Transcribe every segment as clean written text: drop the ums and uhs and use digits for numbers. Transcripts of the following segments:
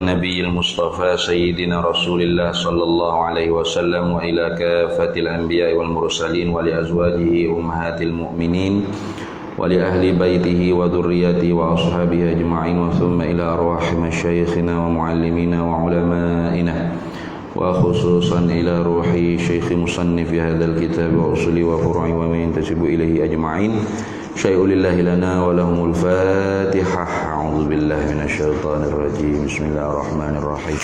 النبي المصطفى سيدنا رسول الله صلى الله عليه وسلم وإلى كافة الأنبياء والمرسلين ولأزواجه أمهات المؤمنين ولأهل بيته وذريته وأصحابه أجمعين وثم إلى أرواح مشايخنا ومعلمينا وعلمائنا وخصوصا إلى روح شيخ مصنف هذا الكتاب وأصله وفرعه ومن ينتسب إليه أجمعين. شيء لله لنا ولهم الفاتحة. أعوذ بالله من الشيطان الرجيم. بسم الله الرحمن الرحيم.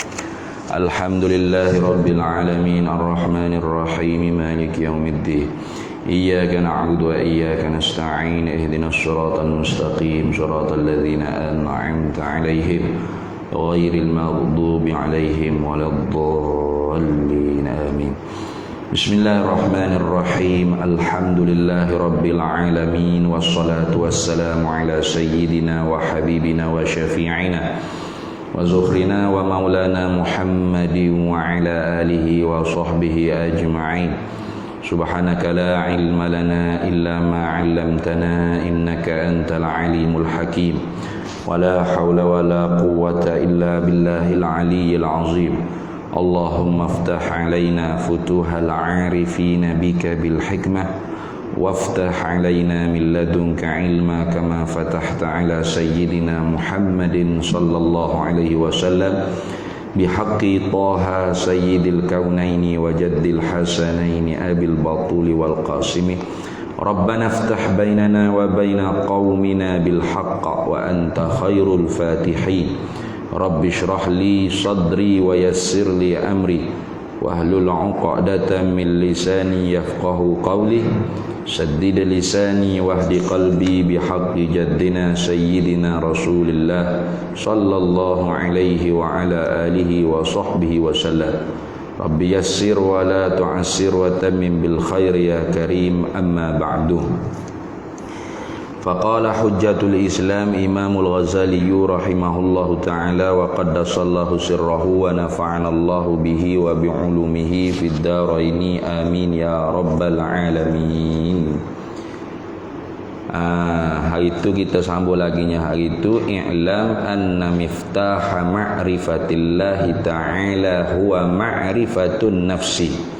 الحمد لله رب العالمين الرحمن الرحيم مالك يوم الدين. إياك نعبد وإياك نستعين اهدنا الصراط المستقيم صراط الذين أنعمت عليهم غير المغضوب عليهم ولا الضالين آمين. بسم الله الرحمن الرحيم. الحمد لله رب العالمين والصلاة والسلام على سيدنا وحبيبنا وشفيعنا وزخرنا ومولانا محمد وعلى آله وصحبه أجمعين. سبحانك لا علم لنا إلا ما علمتنا إنك أنت العليم الحكيم ولا حول ولا قوة إلا بالله العلي العظيم. اللهم افتح علينا فتوح العارفين بك بالحكمة وافتح علينا من لدنك علما كما فتحت على سيدنا محمد صلى الله عليه وسلم بحق طه سيد الكونين وجد الحسنين أبي البطول والقاسم. ربنا افتح بيننا وبين قومنا بالحق وأنت خير الفاتحين. رب اشرح لي صدري ويسر لي أمري واحلل عقدة من لساني يفقه قولي سدد لساني واهد قلبي بحق جدنا سيدنا رسول الله صلى الله عليه وعلى آله وصحبه وسلم. رب يسر ولا تعسر وتمم بالخير يا كريم. أما بعد. فقال حجة الإسلام إمام الغزالي رحمه الله تعالى وقدس الله سره ونفعنا الله به وبعلومه في الدارين آمين يا رب العالمين. Hari itu kita sambung laginya, hari itu i'lam anna miftaha ma'rifatillahi ta'ala huwa ma'rifatun nafsi.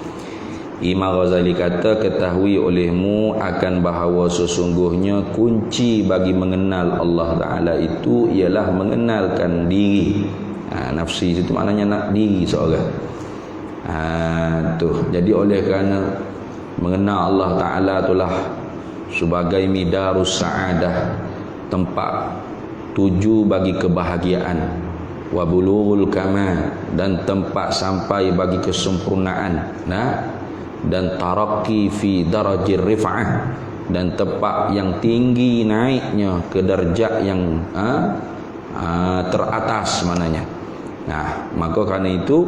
Imam Ghazali kata, ketahui olehmu akan bahawa sesungguhnya kunci bagi mengenal Allah Ta'ala itu ialah mengenalkan diri. Nafsi itu maknanya nak diri seorang. Jadi oleh kerana mengenal Allah Ta'ala itulah sebagai midarus sa'adah, tempat tuju bagi kebahagiaan, wa bulughul kamal, dan tempat sampai bagi kesempurnaan, dan taraqi fi darajir rif'ah, dan tempat yang tinggi naiknya ke darjat yang teratas mananya. Maka kerana itu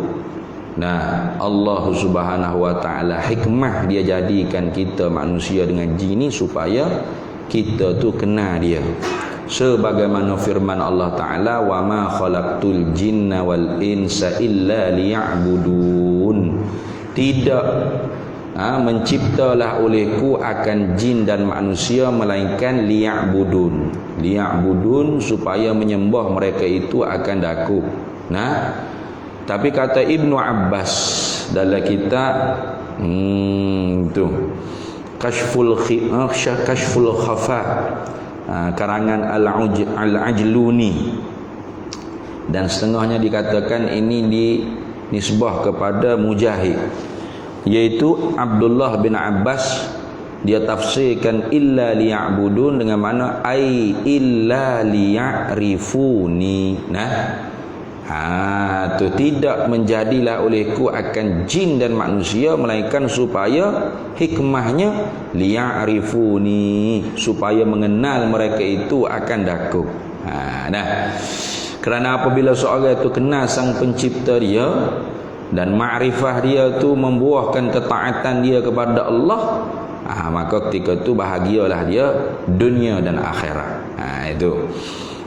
Allah Subhanahu wa taala hikmah dia jadikan kita manusia dengan jin ni supaya kita tu kenal dia. Sebagaimana firman Allah Taala, wa ma khalaqtul jinna wal insa illa liya'budun. Tidak menciptalah olehku akan jin dan manusia melainkan liya'budun. Liya'budun supaya menyembah mereka itu akan daku. Tapi kata Ibnu Abbas dalam kitab itu Kashful Khafa, karangan Al-Ajluni, dan setengahnya dikatakan ini dinisbah kepada Mujahid, yaitu Abdullah bin Abbas. Dia tafsirkan illa liya'budun dengan makna ai illa liya'rifuni. Tu tidak menjadilah olehku akan jin dan manusia melainkan supaya hikmahnya liya'rifuni, supaya mengenal mereka itu akan daku. Kerana apabila seorang itu kenal sang pencipta dia dan ma'rifah dia tu membuahkan ketaatan dia kepada Allah, maka ketika itu bahagialah dia dunia dan akhirat. Itu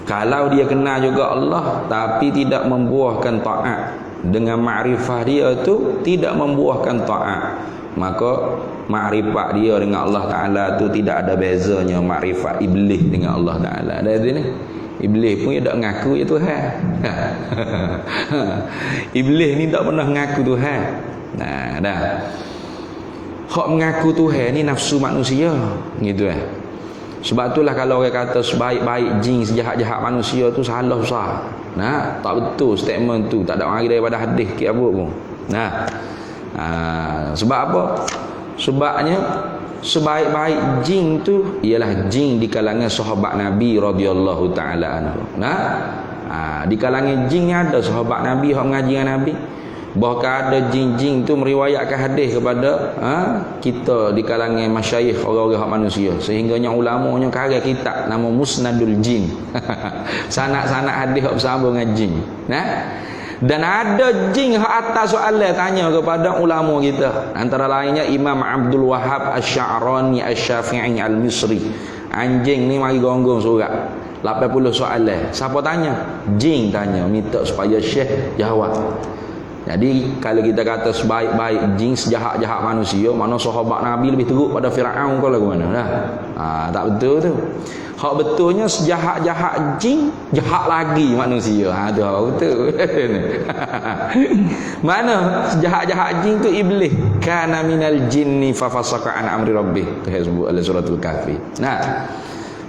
kalau dia kenal juga Allah tapi tidak membuahkan taat, dengan makrifah dia tu tidak membuahkan taat, maka makrifat dia dengan Allah Ta'ala tu tidak ada bezanya makrifat iblis dengan Allah Ta'ala. Ada ni? Iblis pun dia tak ngaku ya Tuhan. Iblis ni tak pernah ngaku Tuhan. Nah, dah. Hak mengaku Tuhan ni nafsu manusia, gitu Sebab itulah kalau orang kata sebaik-baik jin, sejahat-jahat manusia tu salah besar. Nah, tak betul statement tu, tak ada mari daripada hadis ke apa pun. Nah. Sebab apa? Sebabnya sebaik-baik jin tu ialah jin di kalangan sahabat Nabi radhiyallahu taala anhu. Nah, di kalangan jin ni ada sahabat Nabi hak mengaji dengan Nabi. Bahkan ada jin-jin tu meriwayatkan hadis kepada kita di kalangan masyayikh orang-orang hak manusia, sehingganya ulamanya karya kitab nama Musnadul Jin. Sanak-sanak hadis hak bersama dengan jin. Nah, dan ada jin hak atas soalan tanya kepada ulama kita, antara lainnya Imam Abdul Wahhab Asy-Sya'rani Asy-Syafi'i Al-Misri. Anjing ni mari gonggong surat 80 soalan. Siapa tanya? Jin tanya, minta supaya syekh jawab. Jadi kalau kita kata sebaik-baik jin, sejahat-jahat manusia, mana sahabat Nabi lebih teruk pada Firaun kau lagu mana dah. Tak betul tu. Hak betulnya sejahat-jahat jin, jahat lagi manusia. Tu betul. Mana sejahat-jahat jin tu iblis. Kana minal jinni fa fasaqa an amri rabbih. Tu sebut dalam suratul Kahfi. Nah,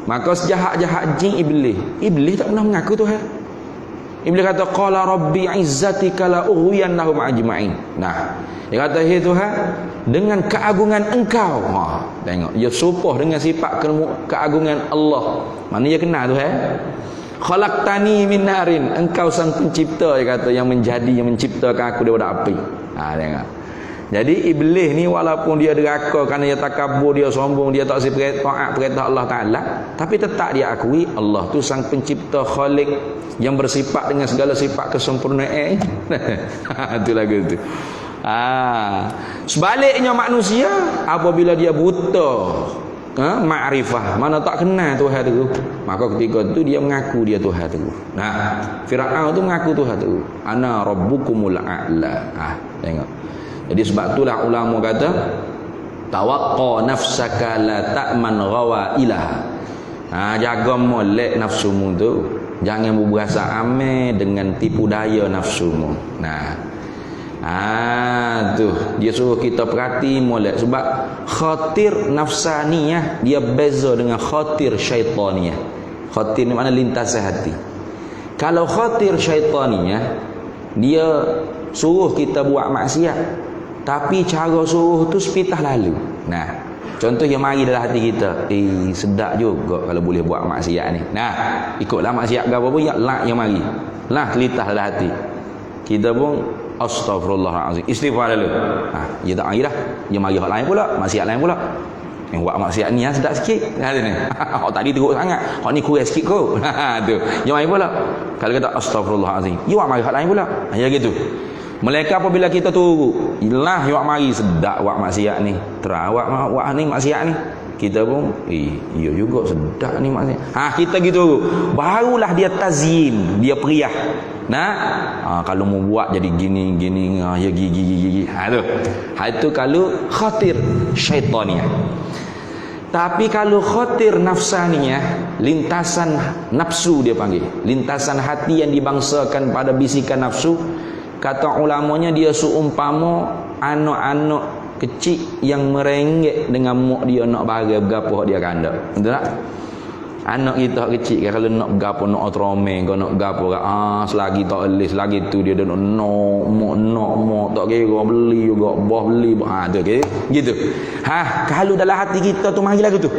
maka sejahat-jahat jin iblis. Iblis tak pernah mengaku Tuhan. Iblis kata qala rabbi izzatika la ughwiyannahum ajma'in. Nah, dia kata hey Tuhan, dengan keagungan engkau. Tengok dia serupa dengan sifat keagungan Allah. Mana dia kenal Tuhan? Khalaqtani min narin, engkau sang pencipta, dia kata, yang menciptakan aku daripada api. Tengok. Jadi iblis ni walaupun dia deraka kerana dia takabur, dia sombong, dia tak taat perintah Allah Taala, tapi tetap dia akui Allah tu sang pencipta, khalik, yang bersifat dengan segala sifat kesempurnaan. Itu lagu tu. Sebaliknya manusia apabila dia buta makrifah, mana tak kenal Tuhan tu, maka ketika tu dia mengaku dia Tuhan tu. Nah, Firaun tu mengaku Tuhan tu, ana rabbukumul a'la. Tengok. Jadi sebab itulah ulama kata tawaqqa nafsaka la ta'man ghawailah. Jaga molek nafsumu tu, jangan berberasa aman dengan tipu daya nafsumu. Tu dia suruh kita perhati molek, sebab khatir nafsaniyah dia beza dengan khatir syaitaniyah. Khatir ni makna lintasan hati. Kalau khatir syaitaniyah, dia suruh kita buat maksiat, tapi cara suruh tu sepitah lalu. Nah, contoh yang mari dalam hati kita, sedap juga kalau boleh buat maksiat ni. Nah, ikutlah maksiat ke apa pun, yang mari. Telitah dalam hati. Kita pun astagfirullahalazim, istighfar dulu. Dia tak mari dah. Dia mari hak lain pula, maksiat lain pula. Yang buat maksiat ni sedap sikit. Ni. Tadi teruk sangat. Hak ni kurang sikit kot. Tu. Yang mari pula. Kalau kata astagfirullahalazim, dia buat mari hak lain pula. Ya gitu. Mereka apabila kita turut, ilah yang mari sedap buat maksiat ni, terawak buat ni maksiat ni, kita pun iya juga sedap ni maksiat. Kita gitu, barulah dia tazyin, dia periah. Kalau mau buat jadi gini ya gigi. Tu. Itu kalau khatir syaitaniyah. Tapi kalau khatir nafsaniyah, lintasan nafsu dia panggil, lintasan hati yang dibangsakan pada bisikan nafsu. Kata ulamanya dia seumpama anak-anak kecil yang merengek dengan mak dia nak bagi berapa dia kanda. Betul tak? Anak kita kecil kalau nak berapa, nak otromeng, kau nak berapa, selagi tak boleh, selagi tu dia nak mak tak kira beli juga, bah beli, tu gitu. Kalau dalam hati kita tu mari lagu tu.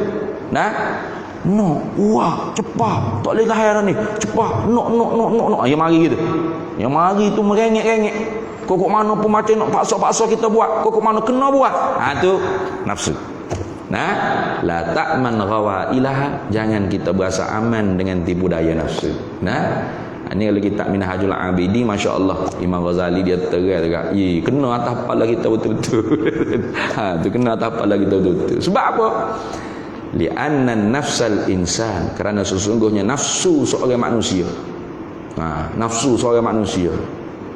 Cepat, tak boleh lahir ni, cepat, yang mari gitu. Yang mari tu merengek-rengek. Kok mana pun macam nak paksa-paksa kita buat, kok mana kena buat. Tu nafsu. La ta'man ghawailah, jangan kita berasa aman dengan tipu daya nafsu. Ini kalau kitab Minhajul Abidin, masya-Allah, Imam Ghazali dia terang, kena atas kepala kita betul-betul. Tu kena atas kepala kita betul-betul. Sebab apa? Li'anna nafsal insan, kerana sesungguhnya nafsu seorang manusia. Nafsu seorang manusia,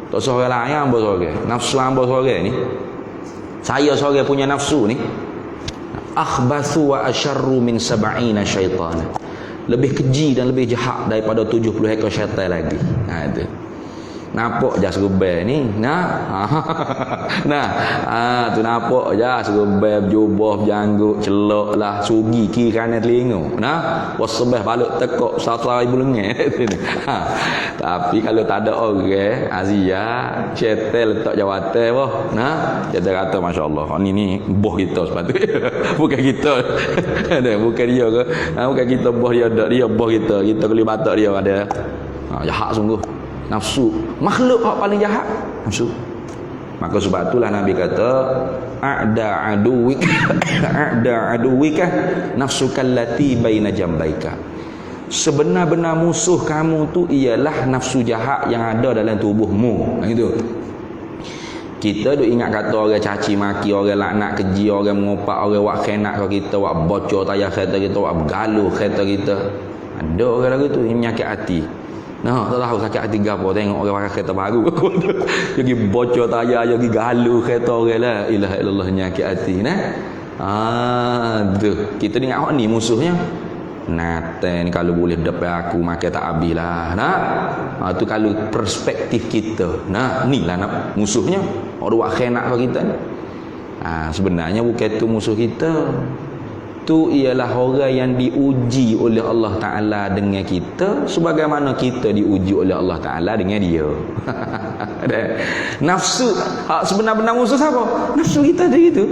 tak seorang lain, hamba seorang. Nafsu hamba seorang ni, saya seorang punya nafsu ni, akhbathu wa asyarru min sab'ina syaitana. lebih keji dan lebih jahat daripada 70 ekor syaitan lagi. Itu. Nampak je serba ni. Tu nampak je serba berjubah, berjanggut, celok lah, sugi kiri kanan telinga. Wasbah balik tekok 100,000 lengan. Tapi kalau tak ada orang, Azia, syaitan letak jawatan boh. Kita kata masya-Allah, ni boh kita sepatutnya. Bukan kita. Bukan dia ke? Bukan kita boh dia, dia boh kita. Kita keli batak dia ada. Jahat sungguh. Nafsu makhluk yang paling jahat nafsu. Maka sebab itulah Nabi kata a'da aduwika nafsuka allati baina jambaika. Sebenar-benar musuh kamu tu ialah nafsu jahat yang ada dalam tubuhmu. Gitu. Kita duk ingat kata orang caci maki, orang laknat, keji, orang mengopak, orang buat khianat ke kita, buat bocor tayar kereta kita, buat bergaluh kereta kita. Ada orang lagu tu yang menyakit hati. Tak tahu sakit hati gapo tengok orang pakai kereta baru. Dia pergi bocor tayar, dia pergi galuh kereta orang lah. Ilaha illallah nyakit hati tu. Kita ingat ni musuhnya. Nathan kalau boleh depan aku makan tak habislah. Tu kalau perspektif kita. Inilah musuhnya. Orang buat khianat kat kita ni. Sebenarnya bukan tu musuh kita. Tu ialah orang yang diuji oleh Allah Ta'ala dengan kita sebagaimana kita diuji oleh Allah Ta'ala dengan dia. Nafsu sebenar-benar musuh siapa? Nafsu kita dia gitu.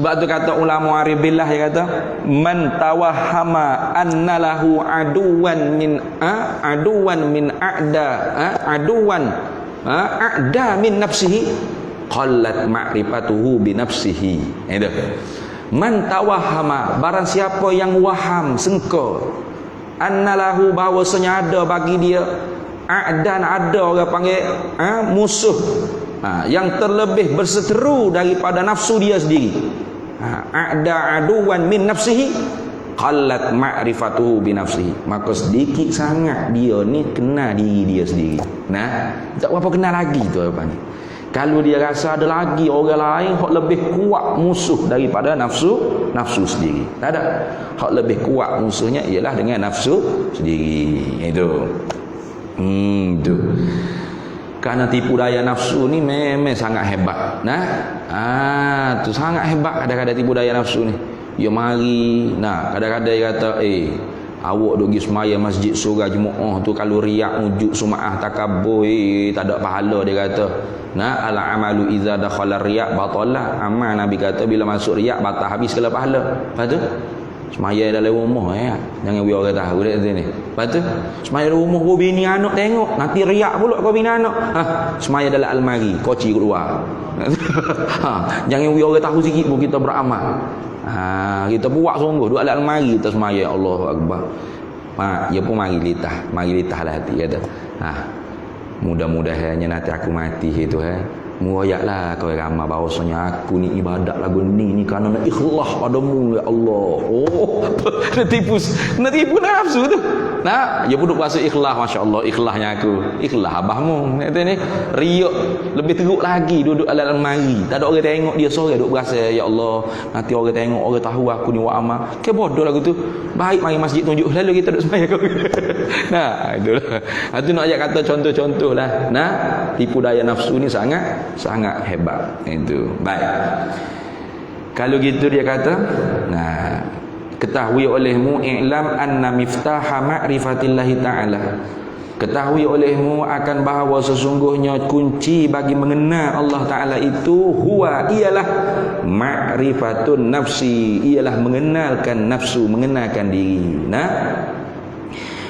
Sebab tu kata ulama arif billah, dia kata man tawahhama anna lahu aduwan min a'da min nafsihi qallat ma'rifatuhu bi nafsihi. Itu man tawahhama, barang siapa yang waham, sengka, annalahu, bahawasanya ada bagi dia a'dan, ada orang panggil musuh yang terlebih berseteru daripada nafsu dia sendiri. A'da aduwan min nafsihi qallat ma'rifatuhu bi nafsihi, maka sedikit sangat dia ni kenal diri dia sendiri. Tak berapa kenal lagi tu apa ni. Kalau dia rasa ada lagi orang lain hak lebih kuat musuh daripada nafsu sendiri. Tak ada. Hak lebih kuat musuhnya ialah dengan nafsu sendiri. Itu. Tu. Kerana tipu daya nafsu ni memang sangat hebat. Tu sangat hebat kadang-kadang tipu daya nafsu ni. Dia mari, kadang-kadang dia kata, awak duk pergi semaya masjid surah Jumaat tu kalau riak wujud sumaah takabur, tak ada pahala, dia kata. Al amalu iza dakhala riak batalah. Amal Nabi kata bila masuk riak batal habis segala pahala. Lepas tu semaya dalam rumah jangan biar orang tahu dekat sini. Lepas tu semaya dalam rumah kau bini anak tengok, nanti riak pula kau bini anak. Semaya dalam almari, koci keluar. Jangan biar orang tahu sikit pun kita beramal. Kita buat sungguh duduk dalam almari kita semaya. Allahu akbar. Dia pun mari litahlah hati kata. Mudah-mudahannya nanti aku mati itu Muayaklah kau ramai bahawasanya aku ni ibadat lagu ni kerana nak ikhlas padamu ya Allah. Nak tipu nafsu tu. Dia pun duk rasa ikhlas, masya-Allah, ikhlasnya aku. Ikhlas abahmu. Kata ni riak lebih teruk lagi duduk dalam mari. Tak ada orang tengok dia seorang duk berasa ya Allah, nanti orang tengok, orang tahu aku ni buat amal. Ke bodoh lagu tu. Baik mari masjid tunjuk lalu kita duk sembahyang kau. Itulah. Itu nak ajak kata contoh-contoh lah. Tipu daya nafsu ni sangat hebat. Itu baik. Kalau gitu dia kata, ketahui olehmu i'lam anna miftaha ma'rifatillahi ta'ala, ketahui olehmu akan bahawa sesungguhnya kunci bagi mengenal Allah Ta'ala itu ialah ma'rifatun nafsi, ialah mengenalkan nafsu, mengenalkan diri.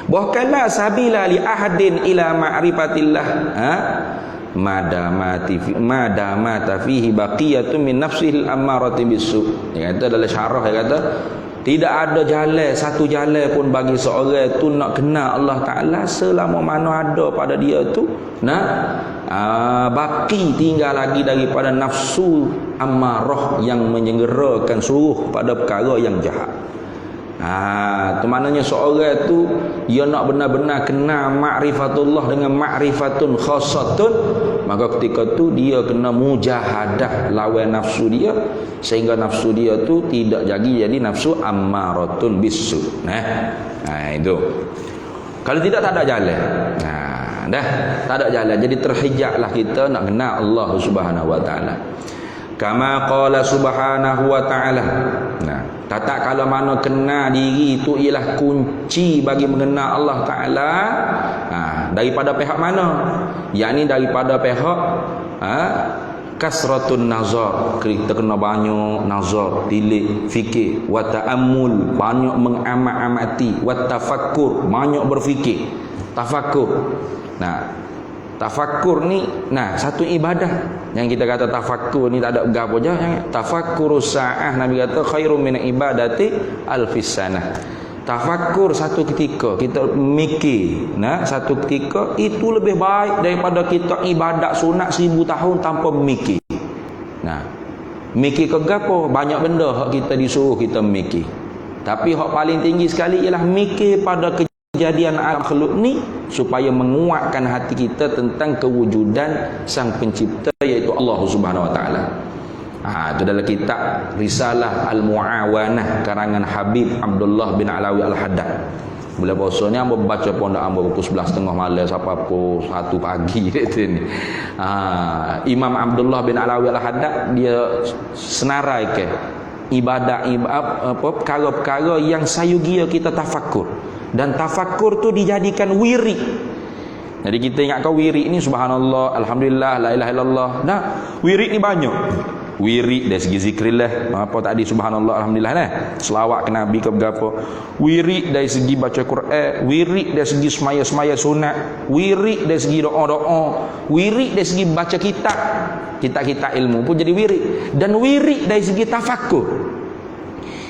Bahkanlah sabila li ahadin ila ma'rifatillah madamata fihi baqiyatun min nafsihil ammarati bisu. Dia kata dalam syarah, dia kata tidak ada satu jalan pun bagi seorang tu nak kenal Allah Ta'ala selama mana ada pada dia tu baki tinggal lagi daripada nafsu ammarah yang menyegerakan suruh pada perkara yang jahat. Tu maknanya seorang tu dia nak benar-benar kenal ma'rifatullah dengan ma'rifatun khassatun, maka ketika tu dia kena mujahadah lawan nafsu dia, sehingga nafsu dia tu tidak jadi nafsu ammaratun bisu. Nah itu. Kalau tidak, tak ada jalan. Dah tak ada jalan. Jadi terhijaklah kita nak kenal Allah Subhanahu wa taala. Kama qala subhanahu wa ta'ala. Tatak kalau mana kenal diri itu ialah kunci bagi mengenal Allah Ta'ala. Daripada pihak mana? Yakni daripada pihak kasratun nazar. Kita kena banyak nazar, tilik, fikir, wa ta'ammul, banyak mengamat-amati, wa tafakkur, banyak berfikir. Tafakkur. Tafakkur ni satu ibadah. Yang kita kata tafakkur ni tak ada gapo je. Tafakkur sa'ah, Nabi kata khairum min ibadati alfis sanah. Tafakkur satu ketika kita mikir, satu ketika itu lebih baik daripada kita ibadat sunat 1000 tahun tanpa mikir. Mikir ke gapo? Banyak benda hak kita disuruh kita mikir. Tapi hak paling tinggi sekali ialah mikir pada kejadian alam makhluk ni, supaya menguatkan hati kita tentang kewujudan sang pencipta, iaitu Allah Subhanahu wa taala. Itu dalam kitab Risalah Al-Mu'awanah karangan Habib Abdullah bin Alawi Al-Haddad. Bila puasa ni hamba baca pondok hamba pukul 11.30 malam sampai pukul 1 pagi gitu ni. Imam Abdullah bin Alawi Al-Haddad dia senarai ke ibadat perkara-perkara yang sayugia kita tafakur. Dan tafakur tu dijadikan wirid. Jadi kita ingat wirid ni subhanallah, alhamdulillah, la ilaha illallah. Wirid ni banyak. Wirid dari segi zikrillah, apa tadi subhanallah, alhamdulillah selawat ke nabi ke berapa. Wirid dari segi baca Quran, wirid dari segi semaya-semaya sunat, wirid dari segi doa-doa, wirid dari segi baca kitab ilmu pun jadi wirid. Dan wirid dari segi tafakur.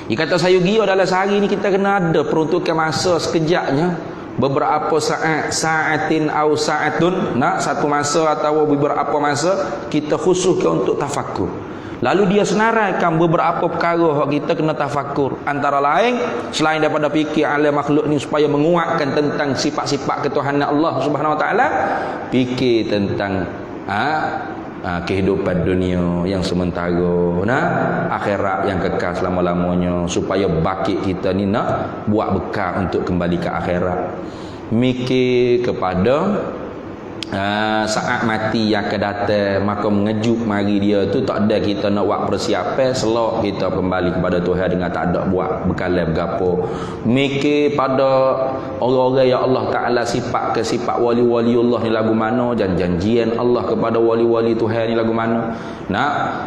Dia kata sayugia dalam sehari ni kita kena ada peruntukan masa sekejapnya, beberapa saat, saatin au saatun, satu masa atau beberapa masa kita khususkan untuk tafakur. Lalu dia senaraikan beberapa perkara yang kita kena tafakur. Antara lain, selain daripada fikir alam makhluk ni supaya menguatkan tentang sifat-sifat ketuhanan Allah Subhanahu wa taala, fikir tentang kehidupan dunia yang sementara, akhirat yang kekal selama-lamanya, supaya bakit kita ni nak buat bekal untuk kembali ke akhirat. Mikir kepada saat mati yang akan datang, maka mengejut mari dia tu tak ada kita nak buat persiapan, selok kita kembali kepada Tuhan dengan tak ada buat bekalan bergapo. Mikir pada orang-orang yang Allah Ta'ala sifat ke sifat wali-waliullah ni lagu mana, dan janjian Allah kepada wali-wali Tuhan ni lagu mana.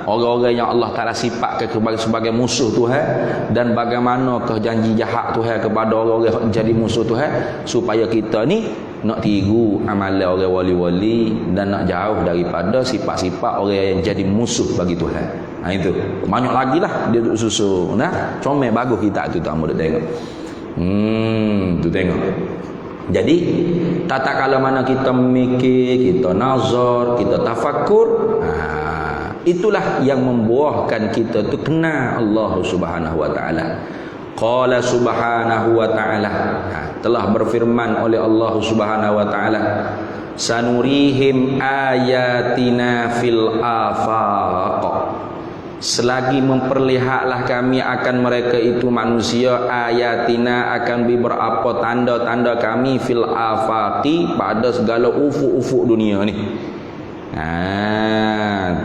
Orang-orang yang Allah Ta'ala sifat ke sebagai musuh Tuhan, dan bagaimana ke janji jahat Tuhan kepada orang-orang yang jadi musuh Tuhan, supaya kita ni nak tiru amalan orang wali-wali dan nak jauh daripada sifat-sifat orang yang jadi musuh bagi Tuhan. Itu banyak lagi lah dia duk susu. Comel bagus kita tu tak mau tengok. Tu tengok. Jadi tata kala mana kita mikir, kita nazar, kita tafakur, itulah yang membuahkan kita tu kenal Allah Subhanahu wa taala. Qala subhanahu wa ta'ala, telah berfirman oleh Allah Subhanahu wa ta'ala, sanurihim ayatina fil afaq, selagi memperlihatlah kami akan mereka itu manusia, ayatina akan beberapa tanda-tanda kami, fil afaqi, pada segala ufuk-ufuk dunia ni.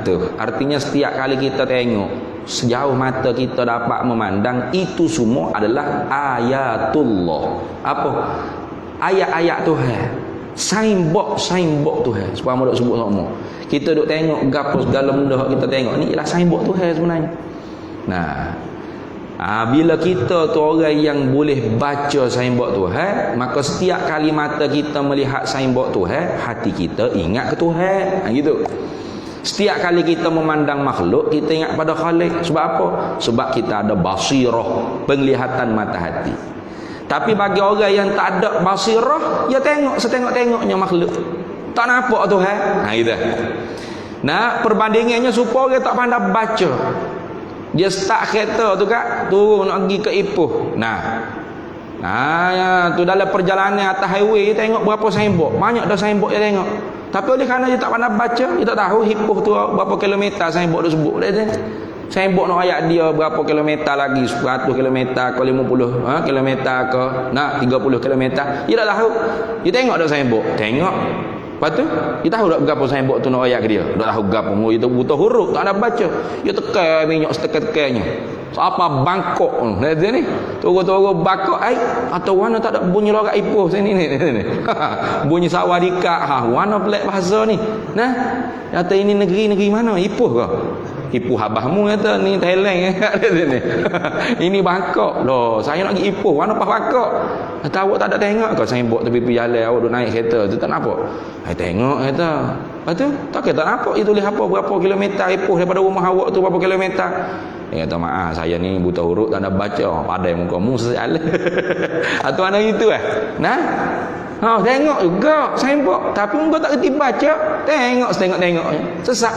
Tuh artinya setiap kali kita tengok, sejauh mata kita dapat memandang, itu semua adalah ayatullah. Apa? Ayat-ayat Tuhan, signboard Tuhan. Supaya mau sebut semua. Kita duk tengok gapo segala benda kita tengok ni ialah signboard Tuhan sebenarnya. Bila kita tu orang yang boleh baca signboard Tuhan, maka setiap kali mata kita melihat signboard Tuhan, hati kita ingat ke Tuhan. Gitu. Setiap kali kita memandang makhluk, kita ingat pada Khalik. Sebab apa? Sebab kita ada basirah, penglihatan mata hati. Tapi bagi orang yang tak ada basirah, dia tengok setengok-tengoknya makhluk, tak nampak Tuhan. Gitu. Perbandingannya supaya orang tak pandai baca. Dia start kereta tu kan, turun nak pergi ke Ipoh. Tu dalam perjalanan atas highway, tengok berapa signboard. Banyak dah signboard dia tengok. Tapi oleh kerana dia tak pandai baca, dia tak tahu hipoh tu berapa kilometer signboard tu sebut dia. Signboard nak ayat dia berapa kilometer lagi, 100 kilometer ke 50 kilometer ke 30 kilometer. Dia tak tahu. Dia tengok dak signboard, tengok. Lepas tu, dia tahu tak berapa signboard tu nak ayat ke dia. Tak tahu berapa, dia buta huruf, tak ada baca. Dia tekan minyak setekan-tekannya. Apa Bangkok ni turun-turun Bangkok atau mana tak ada bunyi lorak ipoh sini ni bunyi sawadika mana pelik bahasa ni nah kata ini negeri mana ipoh ke ipoh abahmu kata ni Thailand kat sini ini Bangkok loh saya nak pergi ipoh mana pas Bangkok kata awak tak ada tengok ke saya bawa tepi jalan awak duk naik kereta tu tak nampak tengok kata lepas tu tak kata nampak itu lihat apa berapa kilometer ipoh daripada rumah awak tu berapa kilometer. Dia kata maaf saya ni buta huruf tak ada baca padai muka mu sejalan atau anak itu nah tengok juga signboard tapi engkau tak kerti baca tengok sesak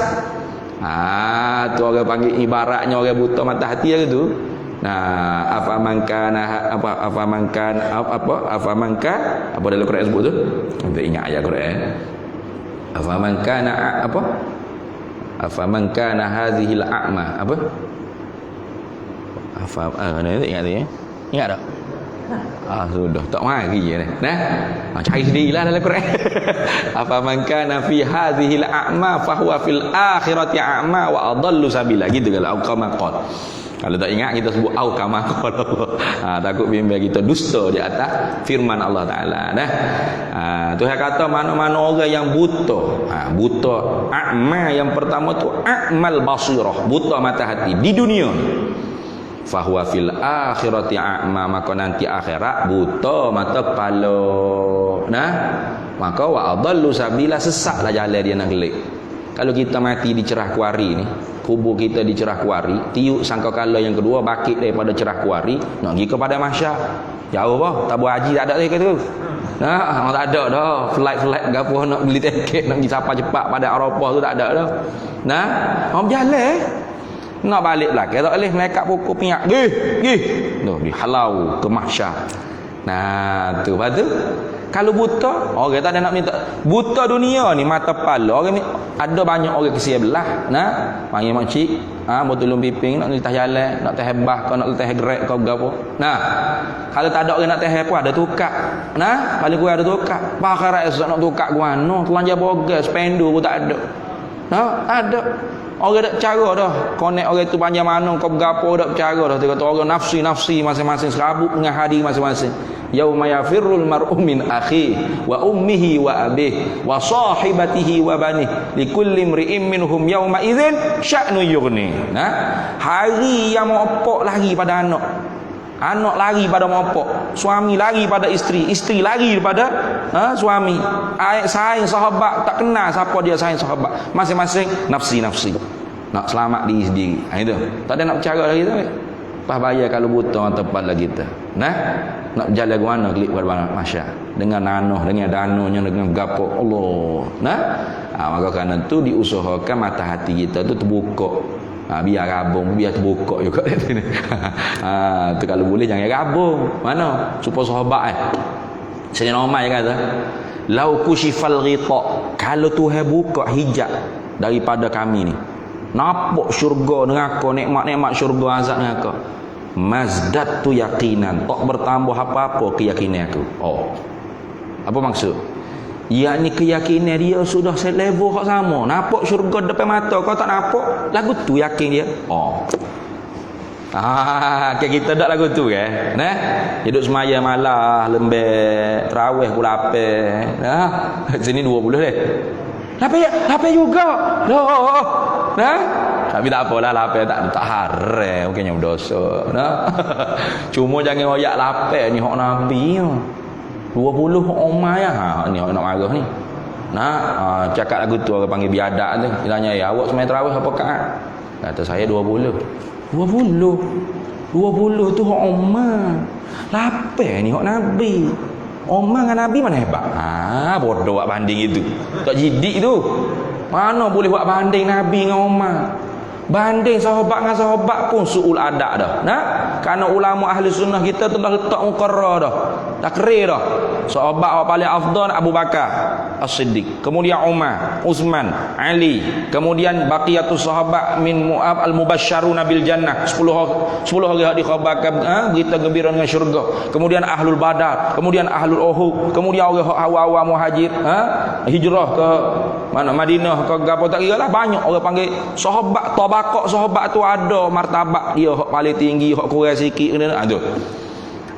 tu orang panggil ibaratnya orang buta mata hati tu nah afamankan apa dalam Quran sebut tu kita ingat ayat Quran afamankan hadhil a'ma apa ingat dia ingat tak sudah tak mari je cari sendirilah dalam Quran afaman kana fi hadhil a'ma fahuwa fil akhirati a'ma wa adallu sabila gitu kalau qama qol kalau tak ingat kita sebut au kama qol takut bimbang kita dusta di atas firman Allah Taala Tuhan kata mana-mana orang yang buta buta a'ma yang pertama tu a'mal basirah buta mata hati di dunia fahuwa fil akhirati a'ma maka nanti akhirat buta mata kepala maka wa adallu sabila sesaklah jalan dia nak gelik kalau kita mati di Cerah Kuari ni kubur kita di Cerah Kuari tiup sangkakala yang kedua bakit daripada Cerah Kuari nak pergi kepada mahsyar jauh bah tabur haji tak ada lagi kata tak ada dah flight gapo nak beli tiket nak pergi sampai cepat pada Arafah tu tak ada dah orang berjalan nak balik belakang tak boleh malaikat pukul pinyak dihalau ke mahsyar tu lepas tu kalau buta orang tak ada nak minta buta dunia ni mata kepala orang ada banyak orang kesian belah panggil makcik botolong piping nak litah jalan nak teh hebah kau nak litah gerak kau gapo kalau tak ada orang nak teh apa ada tukar kalau kau ada tukar pakar esok nak tukar gua telanjang boga spendo pun tak ada ada orang tak cara dah connect orang tu panjang mana kau bergapo dak cara dah dia kata orang nafsi masing-masing serabut dengan hadi masing-masing yauma yafirrul mar'u min akhi wa ummihi wa abih wa sahibatihi wa banih likulli imri'in minhum yauma idzin sya'nu yughni hari yang mopok lari pada anak lari pada mopok suami lari pada isteri lari pada suami saing sahabat tak kenal siapa dia saing sahabat masing-masing nafsi nak selamat diri sendiri itu tak ada nak bercara lagi tu pas bayar kalau buta tempat lagi kita nak berjalan ke mana klik pada mahsyar dengan nanoh dengan danonya dengan gapo Allah maka kerana tu diusahakan mata hati kita tu terbuka biar rabung biar terbuka juga tu kalau boleh jangan rabung mana supaya sahabat Sayyidina Umar kata lau kushifal ghita kalau Tuhan buka hijab daripada kami ni nampak syurga neraka nikmat-nikmat syurga azab neraka mazdatu yaqinan tak bertambah apa-apa keyakinan aku apa maksud yakni keyakinan dia sudah selevel hak sama nampak syurga depan mata kau tak nampak lagu tu yakin dia kita tak lagu tu kan hidup semaya malah lembek terawih pula apa sini 20 deh lapar juga tapi tak apalah lapar tak haram bukannya berdosa cuma jangan royak lapar ni hak Nabi 20 Umar ni hak nak marah ni cakap lagu tu orang panggil biadak tu dia tanya awak semaya terawih apa kaat kata saya 20 tu hak Umar lapar ni hak Nabi Umar dengan Nabi mana hebat bodoh buat banding itu tak jidik tu mana boleh buat banding Nabi dengan Umar banding sahabat dengan sahabat pun su'ul adab dah kerana ulama ahli sunnah kita telah letak muqarrar dah dah kering dah. Sahabat yang paling afdal Abu Bakar As-Siddiq, kemudian Umar, Utsman, Ali, kemudian baqiyatus sahabat min Mu'ab al-mubasysyaruna bil jannah, 10 orang dikhabarkan berita gembira dengan syurga. Kemudian ahlul badar, kemudian ahlul uhud, kemudian orang awal-awal muhajir hijrah ke mana Madinah ke gapo tak kira lah, banyak orang panggil sahabat. Tabaqah sahabat tu ada martabat dia hak paling tinggi, hak kurang sikit ada.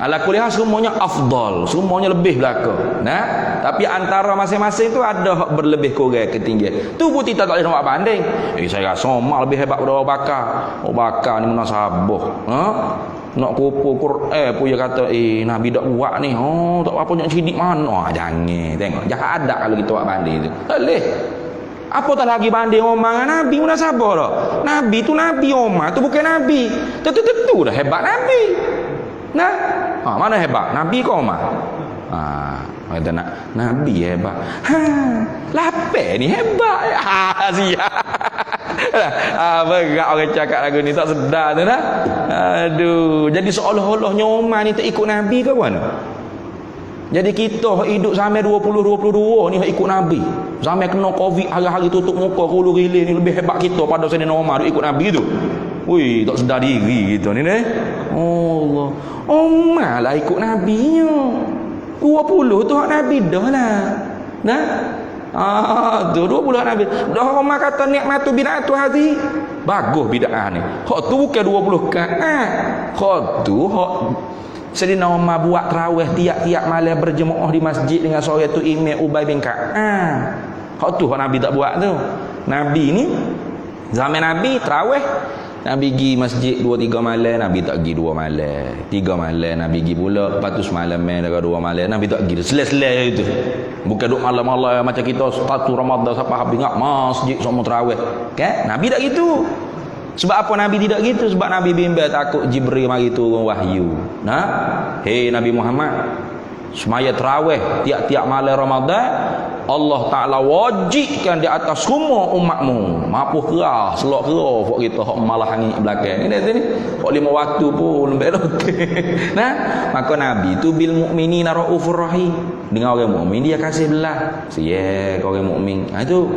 Ala kulli hal semuanya afdal, semuanya lebih belaka. Nah, tapi antara masing-masing tu ada hak berlebih kurang ketinggian. Tu pun kita tak boleh nak banding. Saya rasa Umar lebih hebat daripada Abu Bakar. Abu Bakar ni munasabah. Nak kupu Quran pun dia kata Nabi dak buat ni. Tak apa nak sidik mana. Jangan tengok. Jahat ada kalau kita buat banding tu. Boleh. Apa tak lagi banding Umar dengan Nabi munasabah dah. Nabi tu Nabi, Umar tu bukan Nabi. Tentu dah hebat Nabi. Nah, mana hebat? Nabi ke Umar? Kata nak Nabi hebat. Lapar ni hebat. Siap. Berat orang cakap lagu ni tak sedar tu dah. Aduh, jadi seolah-olahnya Umar ni tak ikut Nabi ke mana? Jadi kita hidup sampai 2022 ni ikut Nabi. Sampai kena Covid hari-hari tutup muka hulu gilir ni lebih hebat kita pada Sayyidina Umar ikut Nabi tu. Wih, tak sedar diri kita ni. Allah. Umar lah ikut Nabinya. 20 tu hak Nabi dah lah. Nah. Tu 20 hak Nabi. Dah Umar kata nikmat tu bid'atu hadhi. Bagus bid'ah ni. Hak tu bukan 20 kaat. Hak tu hak Sayyidina Umar buat tarawih tiap-tiap malam berjemaah di masjid dengan seorang tu Imam Ubay bin Ka'ab. Hak tu hak Nabi tak buat tu. Nabi ni zaman Nabi tarawih Nabi pergi masjid 2-3 malam, Nabi tak pergi 2 malam. 3 malam Nabi pergi pula, lepas tu semalam main dekat 2 malam Nabi tak pergi. Selai-selai itu. Bukan duk malam-malam macam kita satu Ramadan sampai habis ngak masjid semua tarawih. Kan? Nabi tak gitu. Sebab apa Nabi tidak gitu? Sebab Nabi bimbang takut Jibril mari turun wahyu. Nah, hei Nabi Muhammad, semaya tarawih tiap-tiap malam Ramadan Allah Ta'ala wajibkan di atas semua umatmu mapuh kerah selok kerah buat kita hak malah hangit belakang ni sini hak 5 waktu pun lembek okey. Nah, maka Nabi tu bil mukminina raufur rahim, dengan orang mukmin dia kasih belah siap orang mukmin. Itu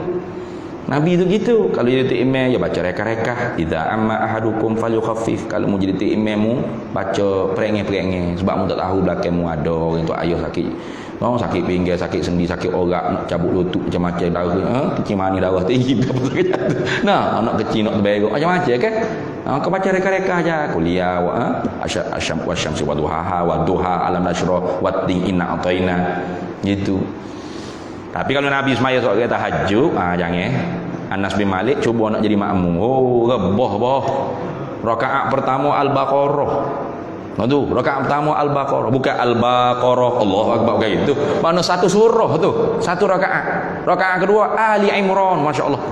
Nabi tu gitu. Kalau jadi imam ya baca reka-reka. Idza amma ahadukum falyukhaffif. Kalau mu jadi imammu baca perengeh-perengeh sebab mu tak tahu belakangmu ada orang tu ayah sakit. Sakit pinggir, sakit sendi, sakit orak, nak cabut lutut macam-macam darah. Kecil mani darah tinggi apa sakit jatuh. Nah, anak kecil nak terberok macam-macam kan. Kau baca reka-reka aja. Kuliah asyam wa duhaha wa duha alam nasra wa tin inna ataina. Gitu. Tapi kalau Nabi semaya soal tahajud, jangan. Anas bin Malik cuba nak jadi makmum. Rebah. Rakaat pertama Al-Baqarah. Tu, rakaat pertama Al-Baqarah, bukan Al-Baqarah. Allahu Akbar kayak gitu. Mana satu surah tu, satu rakaat. Rakaat kedua Ali Imran, masya-Allah.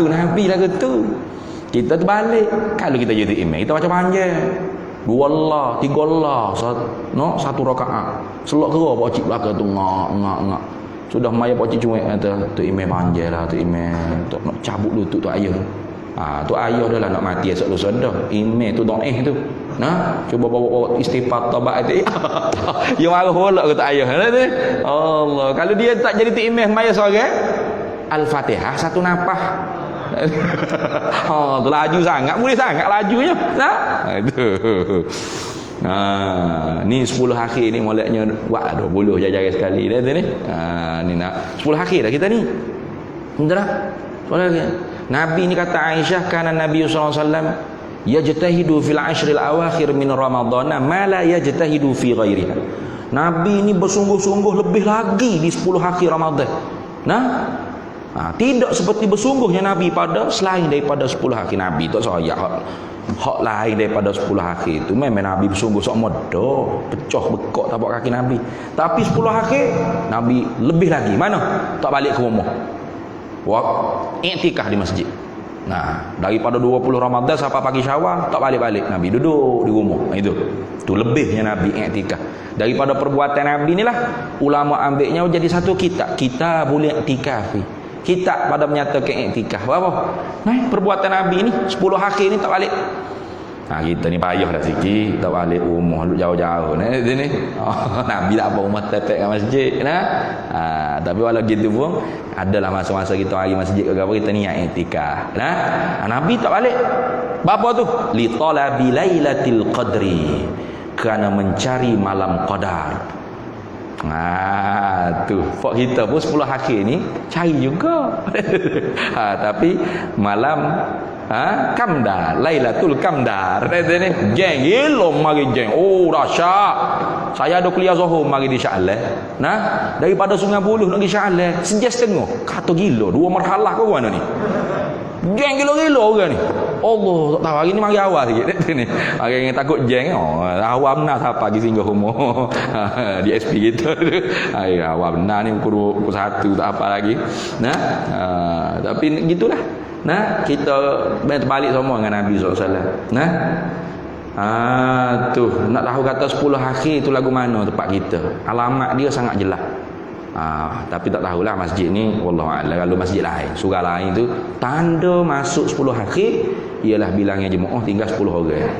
Tu Nabi lagu tu. Kita tu balik. Kalau kita jadi imam, kita baca panjang. 2 Allah, 3 Allah, satu rakaat. Selok kera pak cik belakang tu ngak. Sudah maya pak cik cuek kata, tu imam panjang lah, tu imam. Tak nak cabut lutut tu ayah. Tu ayah dah lah nak mati esok lusa dah. Imam tu dhaif tu. Nah, cuba bawa istighfar taubat tu. Dia marah pula kata ayah. Allah, kalau dia tak jadi tu imam maya seorang, Al-Fatihah satu napah. Tu laju sangat, boleh sangat lajunya. Itu. Ni 10 akhir ni moleknya buat 20 jajar sekali dah tu ni. Ni nak 10 akhir dah kita ni. Betul tak? Nabi ni kata Aisyah, kana Nabi sallallahu alaihi wasallam yajtahidu fil ashril awakhir min Ramadan ma la yajtahidu fi ghairiha. Nabi ni bersungguh-sungguh lebih lagi di 10 akhir Ramadan. Tidak seperti bersungguhnya Nabi pada selain daripada 10 akhir. Nabi tak saya hak lain daripada 10 akhir itu memang Nabi bersungguh sok modo pecah bekok tapak kaki Nabi. Tapi 10 akhir Nabi lebih lagi. Mana? Tak balik ke rumah. Iktikaf di masjid. Daripada 20 Ramadan sampai pagi Syawal tak balik-balik, Nabi duduk di rumah. Itu lebihnya Nabi iktikaf. Daripada perbuatan Nabi inilah ulama ambilnya jadi satu kitab boleh iktikaf. Kitab pada menyatakan iktikaf. Apa? Perbuatan Nabi ini 10 akhir ni tak balik. Kita ni payah dah sikit, tak balik rumah duduk jauh-jauh ni. Nabi tak apa rumah tepek dengan masjid nah. Tapi walau gitu pun adalah masa-masa kita hari masjid ke apa kita niat iktikaf nah. Nabi tak balik. Apa tu? Li talabi lailatul qadri, kerana mencari malam qadar. Tu fak kita pun 10 akhir ni cari juga. Tapi malam Kamdar, Lailatul Kamdar. Ni jeng gilo mari jeng. Oh dahsyat. Saya ada kuliah Zuhur mari di Sya'lah. Nah, daripada Sungai Buloh nak pergi Sya'lah, sejam setengah. Kata gila, 2 marhalah ke mana ni? Jeng gila-gila orang ni. Allah tak tahu hari ni mari awal sikit ni. Hari yang takut jeng awam benar siapa pergi singgah rumah. Di SP kita tu. Awam benar ni pukul 1 tak apa lagi. Nah, tapi gitulah. Nah, kita balik semua dengan Nabi SAW. Nah, tu nak tahu kata 10 akhir tu lagu mana tempat kita. Alamat dia sangat jelas. Tapi tak tahulah masjid ni wallahualam. Kalau masjid lain, surah lain tu tanda masuk 10 akhir ialah bilangnya jemaah tinggal 10 orang.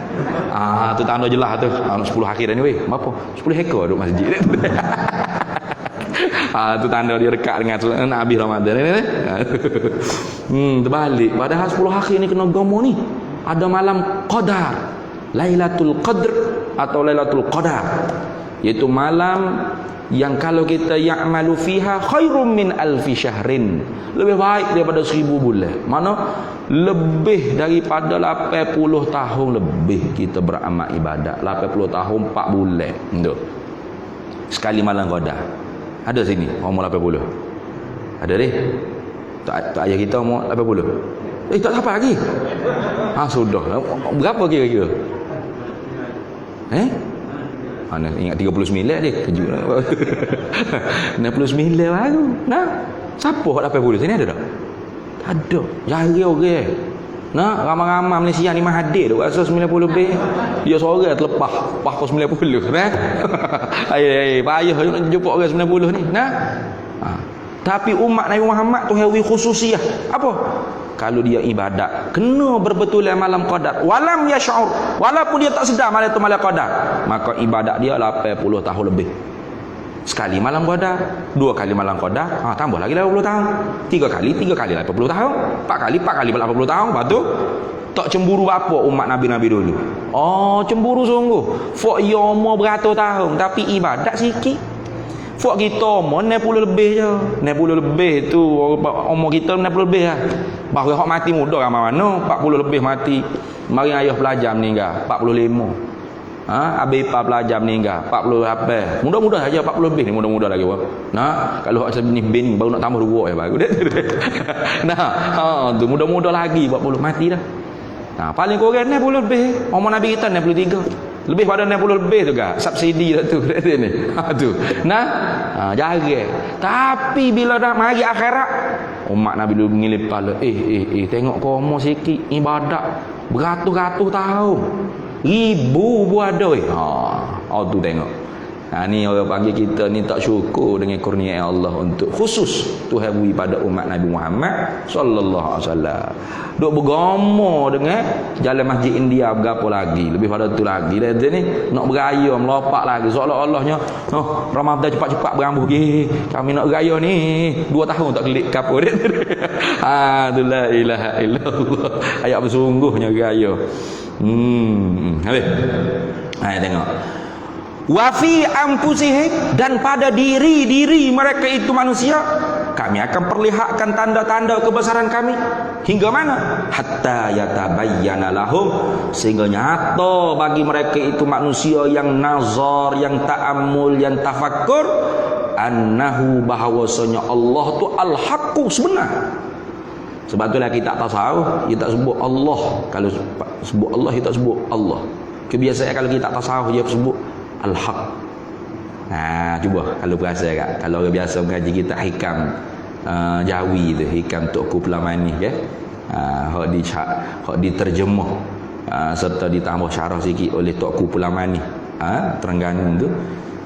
Tu tanda jelas tu. 10 akhir dah ni weh. Berapa? 10 ekor duduk masjid. Tu tanda dia dekat dengan Nabi Ramadan ni. Terbalik. Padahal 10 akhir ni kena gomo ni. Ada malam Qadar, Lailatul Qadr atau Lailatul Qadar, iaitu malam yang kalau kita ya'malu fiha khairum min alfi syahrin, lebih baik daripada 1000 bulan. Mana lebih daripada 80 tahun lebih kita beramal ibadat. 80 tahun 4 bulan tu sekali malam Qadar. Ada sini umur 80? Ada deh? Tak ayah kita umur 80? Tak sampai lagi. Sudah. Berapa kira-kira? Ingat 39 dia. Kejut. 69 baru. Nah, siapa 80? Sini ada tak? Tak ada. Jari orang. Nah, ramai-ramai Malaysia ni mah hadir tu rasa 90 lebih. Dia seorang terlepas ke 90 nah. Payah nak jumpa orang 90 ni. Nah. Tapi umat Nabi Muhammad tu hawi khususiah. Apa? Kalau dia ibadat kena berbetulan malam Qadar, walam yash'ur, walaupun dia tak sedar malam tu malam Qadar, maka ibadat dia 80 tahun lebih. Sekali malam Qadar, 2 kali malam Qadar, tambah lagi 80 tahun. 3 kali 80 tahun, 4 kali 80 tahun. Lepas tu tak cemburu apa umat Nabi-Nabi dulu. Cemburu sungguh. Fok yo umur beratus tahun tapi ibadat sikit. Fok kita umur 60 lebih je. 60 lebih tu umur kita 60 lebih lah. Bahawa hak mati muda ramai mana, 40 lebih mati. Mari ayah pelajar meninggal 45. Habis pelajar meninggal 48. Muda-muda saja 40 lebih ni, muda-muda lagi bang. Nah, kalau hak jenis bin baru nak tambah 2 ya baru. Tu muda-muda lagi 40 mati dah. Paling kurang 60 lebih. Umur Nabi kita 63. Lebih pada 60 lebih tu kan. Subsidi tu ni. Tu. Jaga. Tapi bila dah mari akhirat, umat Nabi dulu mengilip kepala. Tengok kau umur sikit ibadat beratus-ratus tahun. Ribu buat ada. Tu tengok. Ni orang panggil kita ni tak syukur dengan kurnia Allah untuk khusus Tuhan beri pada umat Nabi Muhammad sallallahu alaihi wasallam. Duk bergamo dengan jalan masjid India berapa lagi, lebih pada tu lagi. Dia ni nak beraya melopak lagi seolah-olahnya Ramadan cepat-cepat berambuh pergi. Kami nak beraya ni 2 tahun tak kelik kapur dia. Tu la ilaha illallah. Ayat bersungguhnya beraya. Habis. Tengok. Wa fi anfusihim, dan pada diri-diri mereka itu manusia kami akan perlihatkan tanda-tanda kebesaran kami hingga mana? Hatta yatabayyana lahum, sehingga nyata bagi mereka itu manusia yang nazar, yang ta'ammul, yang tafakkur, annahu, bahawasanya Allah tu al-haqqu, sebenar. Sebab itulah kita tak tasawuf, kita tak sebut Allah. Kalau sebut Allah, kita tak sebut Allah. Kebiasaan kalau kita tak tasawuf, dia sebut Al-Haq. Cuba kalau berasa kat, kalau orang biasa mengaji kita hikam Jawi tu, hikam Tok Pulamani ke, hak diterjemah serta ditambah syarah sikit oleh Tok Pulamani Terengganu tu.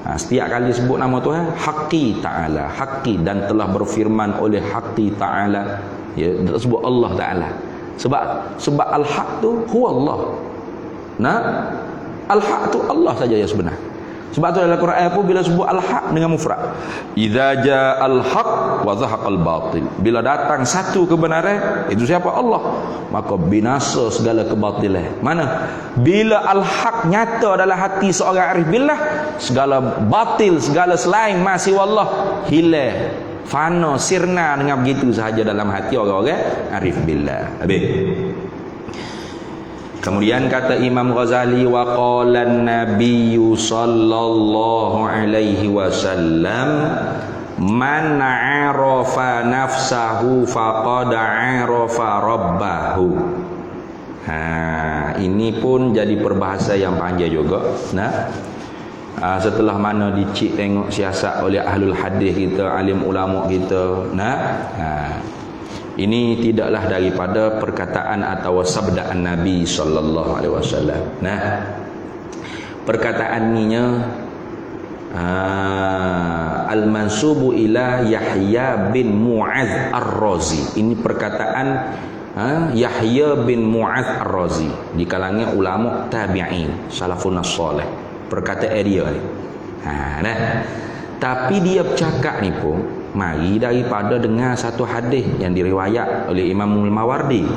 Setiap kali sebut nama Tuhan Haqqi Ta'ala, Haqqi, dan telah berfirman oleh Haqqi Ta'ala, ya, sebut Allah Ta'ala. Sebab Al-Haq tu huwa Allah. Nah, al-haq tu Allah saja yang sebenar. Sebab tu dalam Quran pun bila sebut al-haq dengan mufrad, idza ja'al haq wa zahaqal batil. Bila datang satu kebenaran, itu siapa? Allah. Maka binasa segala kebatilan. Mana? Bila al-haq nyata dalam hati seorang arif billah, segala batil, segala selain masih wallah hilang, fana, sirna dengan begitu sahaja dalam hati orang-orang arif billah. Habis. Kemudian kata Imam Ghazali, wa qala an-nabiyyu sallallahu alaihi wasallam, man 'arafa nafsahu faqad 'arafa rabbahu. Ini pun jadi perbahasa yang panjang juga. Nah, setelah mana dicik tengok siasat oleh ahlul hadis kita, alim ulama kita. Ini tidaklah daripada perkataan atau sabdaan Nabi sallallahu alaihi wasallam. Nah, perkataan ininya al-mansubu ila Yahya bin Mu'adz Ar-Razi. Ini perkataan Yahya bin Mu'adz Ar-Razi di kalangan ulama tabi'in salafun salih. Perkataan dia ni. Tapi dia bercakap ni pun mari daripada dengar satu hadis yang diriwayat oleh Imam Al-Mawardi.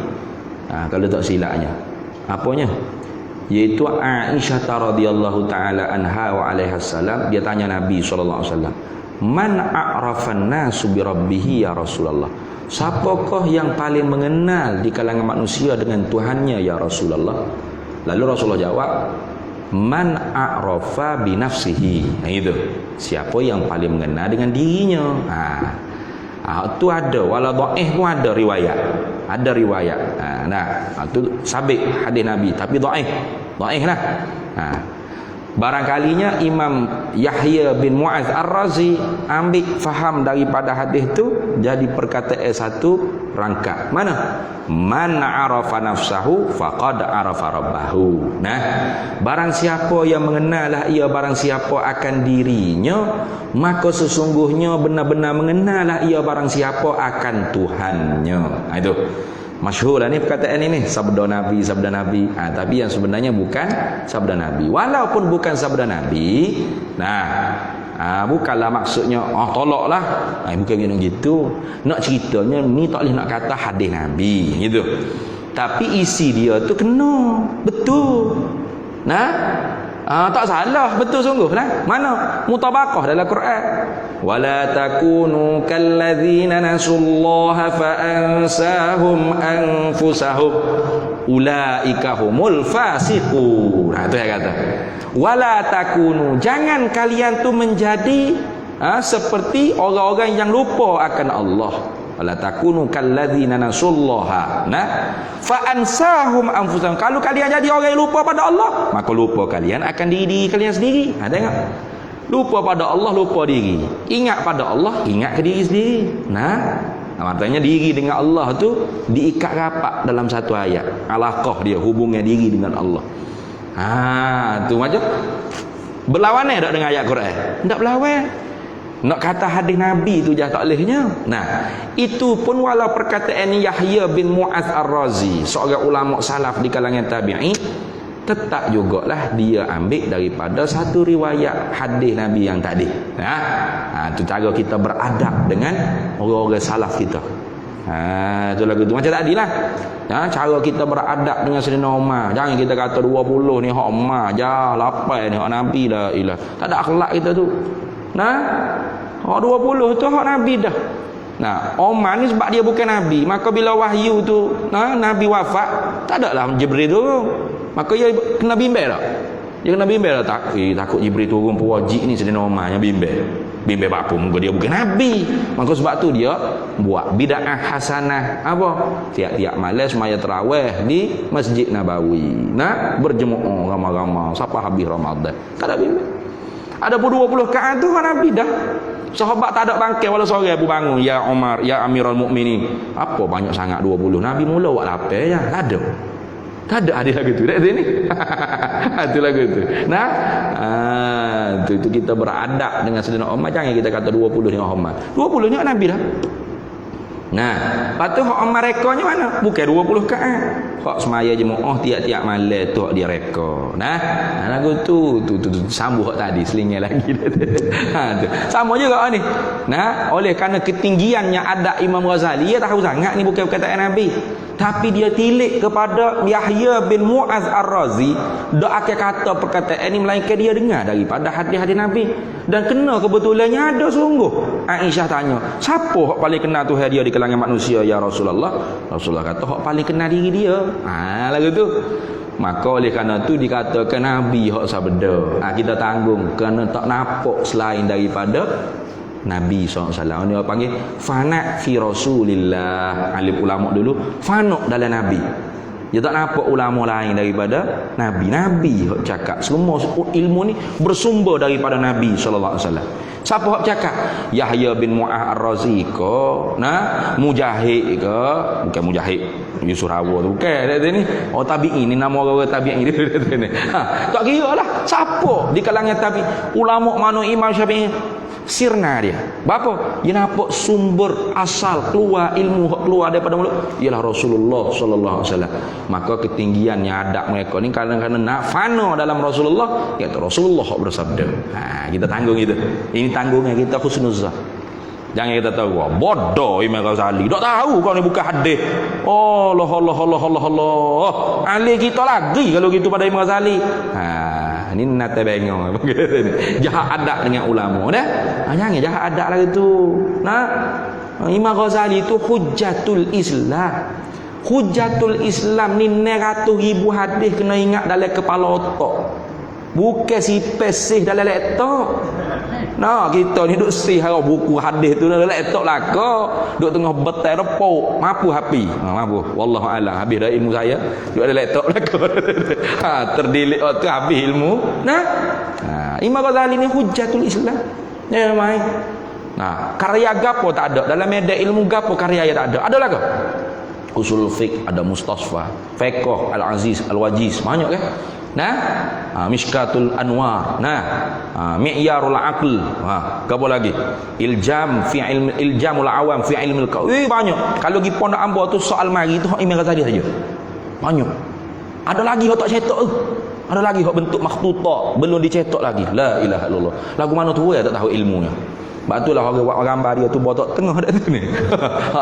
Kalau tak silapnya. Apanya? Iaitu Aisyah radhiyallahu taala anha wa alaiha salam, dia tanya Nabi sallallahu alaihi wasallam, "Man a'rafan nasu bi rabbih ya Rasulullah?" Siapakah yang paling mengenal di kalangan manusia dengan Tuhannya ya Rasulullah? Lalu Rasulullah jawab, man a'rafa bi nafsihi. Itu siapa yang paling mengenal dengan dirinya. Itu ada, wala dhaif pun ada riwayat. Ada riwayat. Itu sabit hadis Nabi tapi dhaif. Dhaif lah. Barangkalinya Imam Yahya bin Mu'adz Ar-Razi ambil faham daripada hadis tu jadi perkataan satu rangkap. Mana? Man 'arafa nafsahu faqad 'arafa rabbahu. Nah, barang siapa yang mengenallah ia barang siapa akan dirinya, maka sesungguhnya benar-benar mengenallah ia barang siapa akan Tuhannya. Itu masyhur lah ni perkataan ini, sabda Nabi. Tapi yang sebenarnya bukan sabda Nabi. Walaupun bukan sabda Nabi, bukanlah maksudnya tolaklah. Bukan gitu. Nak ceritanya ni tak boleh nak kata hadis Nabi gitu. Tapi isi dia tu kena betul. Tak salah, betul sungguh lah. Mana? Mutabaqah dalam Quran. Wala takunu kalladzina nasullaha fa ansahum anfusahum ulaika humul fasiqun. Itu yang kata. Wala takunu, jangan kalian tu menjadi seperti orang-orang yang lupa akan Allah. Wala takunu kalladzina nasullaha fa ansahum anfusahum. Kalau kalian jadi orang yang lupa pada Allah, maka lupa kalian akan diri kalian sendiri. Tengok. Lupa pada Allah, lupa diri. Ingat pada Allah, ingat ke diri sendiri. Maknanya diri dengan Allah tu diikat rapat dalam satu ayat. Alaqah dia, hubungan diri dengan Allah. Tu macam berlawanan tak dengan ayat Quran? Tak berlawan. Nak kata hadis Nabi tu jah tak bolehnya. Itu pun walau perkataan Yahya bin Mu'adz Ar-Razi, seorang ulama salaf di kalangan tabi'in, tetap jugalah dia ambil daripada satu riwayat hadis Nabi yang tadi. Itu cara kita beradab dengan orang-orang salaf kita. Itu lagu tu macam tadi lah. Cara kita beradab dengan Sayyidina Umar. Jangan kita kata 20 ni hak Umar je, 8 ni hak Nabi lah. Tak ada akhlak kita tu. Hak 20 tu hak Nabi dah. Umar ni sebab dia bukan Nabi, maka bila wahyu tu Nabi wafat, tak ada lah Jibril turun. Maka dia kena bimbel tak? Dia kena bimbel tak? Takut Jibril turun pewajib ni Sayyidina Umar yang bimbel. Bimbel apa? Muka dia bukan Nabi. Maka sebab tu dia buat bid'ah hasanah. Apa? Tiap-tiap malam semaya tarawih di Masjid Nabawi. Berjemaah ramai-ramai sampai habis Ramadan. Tak ada bimbel. Ada pun 20 rakaat tu kan Nabi dah. Sahabat tak ada bangkit walau seorang Abu bangun, ya Umar, ya Amirul Mukminin. Apa banyak sangat 20? Nabi mula buat lapar ya. Tak ada hadis lagu tu. Tak ada ni. Itu lagu tu. Itu kita beradab dengan Sayyidina Umar. Jangan kita kata 20 ni Umar. 20 ni Nabi dah. Nah, lepas tu hak merekanya mana? Bukan 20 rakaat. Hak semaya jemaah tiap-tiap malam tu hak dia reka. Nah, lagu tu sambung hak tadi selingnya lagi. Tu. Sama juga ni. Nah, oleh kerana ketinggiannya adab Imam Ghazali, dia tahu sangat ni bukan perkataan Nabi. Tapi dia tilik kepada Yahya bin Mu'az Ar-Razi, dak akan kata perkataan ini melainkan dia dengar daripada hadis-hadis Nabi. Dan kena kebetulannya ada sungguh. Aisyah tanya, siapa hak paling kenal Tuhan dia di kalangan manusia ya Rasulullah? Rasulullah kata hak paling kenal diri dia. Lagu tu. Maka oleh kerana tu dikatakan Nabi hak sabda. Kita tanggung kerana tak nampak selain daripada Nabi SAW. Dia panggil fana fi Rasulillah. Alim ulama dulu fana dalam Nabi. Dia tak nampak ulama lain daripada Nabi. Nabi hak cakap. Semua ilmu ni bersumber daripada Nabi SAW. Siapa hak cakap? Yahya bin Mu'az Ar-Razi ke? Mujahid ke? Bukan Mujahid Yusuf Rawa tu. Bukan ni. Oh tabi'in ni nama orang tabi'in ni. Tak kira lah. Siapa di kalangan tabi'in? Ulama mana Imam Syafi'i? Sirna dia. Berapa? Dia nampak sumber asal keluar ilmu keluar daripada mulut ialah Rasulullah sallallahu alaihi wasallam. Maka ketinggiannya adab mereka ni kadang-kadang nak fana dalam Rasulullah, iaitu Rasulullah bersabda. Kita tanggung itu. Ini tanggungnya kita husnuzan. Jangan kita tahu bodoh Imam Ghazali. Tak tahu kau ni bukan hadis. Allah. Ahli kita lagi kalau gitu pada Imam Ghazali. Ini nate bengong. Jahat adab dengan ulama dah. Jangan jahat adab lagi tu. Imam Ghazali itu hujjatul Islam. Hujjatul Islam ni 900,000 hadis kena ingat dalam kepala otak. Bukan si pesih dalam laptop. Kita ni duk si harap buku hadis tu dalam laptop lah ke. Duk tengah betai repuk, mampu hapi. Mampu. Wallahu a'lam. Habis dah ilmu saya. Duk ada laptop lah ke. Terdilik tu habis ilmu. Imam Ghazali ni hujjatul Islam. Ya mai. Karya gapo tak ada. Dalam media ilmu gapo karya ya tak ada. Ada lah ke? Usul fiqh ada Mustasfa, Fiqh Al-Aziz Al-Wajiz, banyak kan? Mishkatul Anwar, Mi'yarul Aql, apa lagi? Iljamul Awam fi ilmil qaul. Banyak. Kalau pergi pondok Ambo tu soal mari tu Imam Ghazali saja. Banyak. Ada lagi hok tak cetak tu. Ada lagi hok bentuk makhtuta, belum dicetak lagi. La ilaha illallah. Lagu mana tu ya tak tahu ilmunya. Sebab itulah orang buat gambar dia tu botak tengah dah tu ni.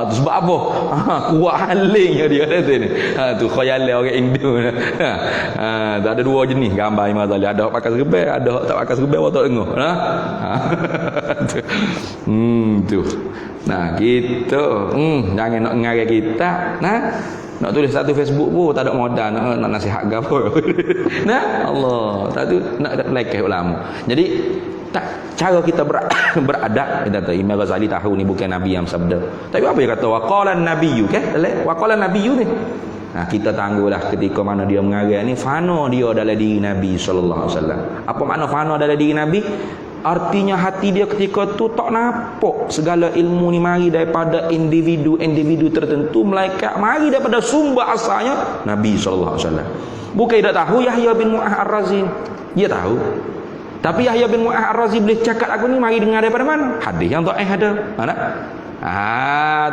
Tu sebab apa? Kuat halingnya dia dah tu ni. Tu khayalan orang Indo. Tak ada dua jenis gambar Imam Ghazali. Ada hak pakai serban, ada hak tak pakai serban botak tengah. Tu. Gitu. Jangan nak ngarang kita. Nak tulis satu Facebook pun tak ada modal nak nasihat gapo. Allah. Tak tu nak lekeh ulama. Jadi cara kita beradab, kita tahu Imam Ghazali tahu ni bukan Nabi yang sabda. Tapi apa dia kata waqalan nabiyyu waqalan nabiyyu ni. Kita tangguhlah ketika mana dia mengarang ni fana dia dalam diri Nabi sallallahu alaihi wasallam. Apa makna fana dalam diri Nabi? Artinya hati dia ketika tu tak nampak segala ilmu ni mari daripada individu tertentu, melainkan mari daripada sumber asalnya Nabi sallallahu alaihi wasallam. Bukan dia tak tahu Yahya bin Mu'az Ar-Razi. Dia tahu. Tapi Yahya bin Mu'az Ar-Razi boleh cakap aku ni mari dengar daripada mana? Hadis yang dhaif ada.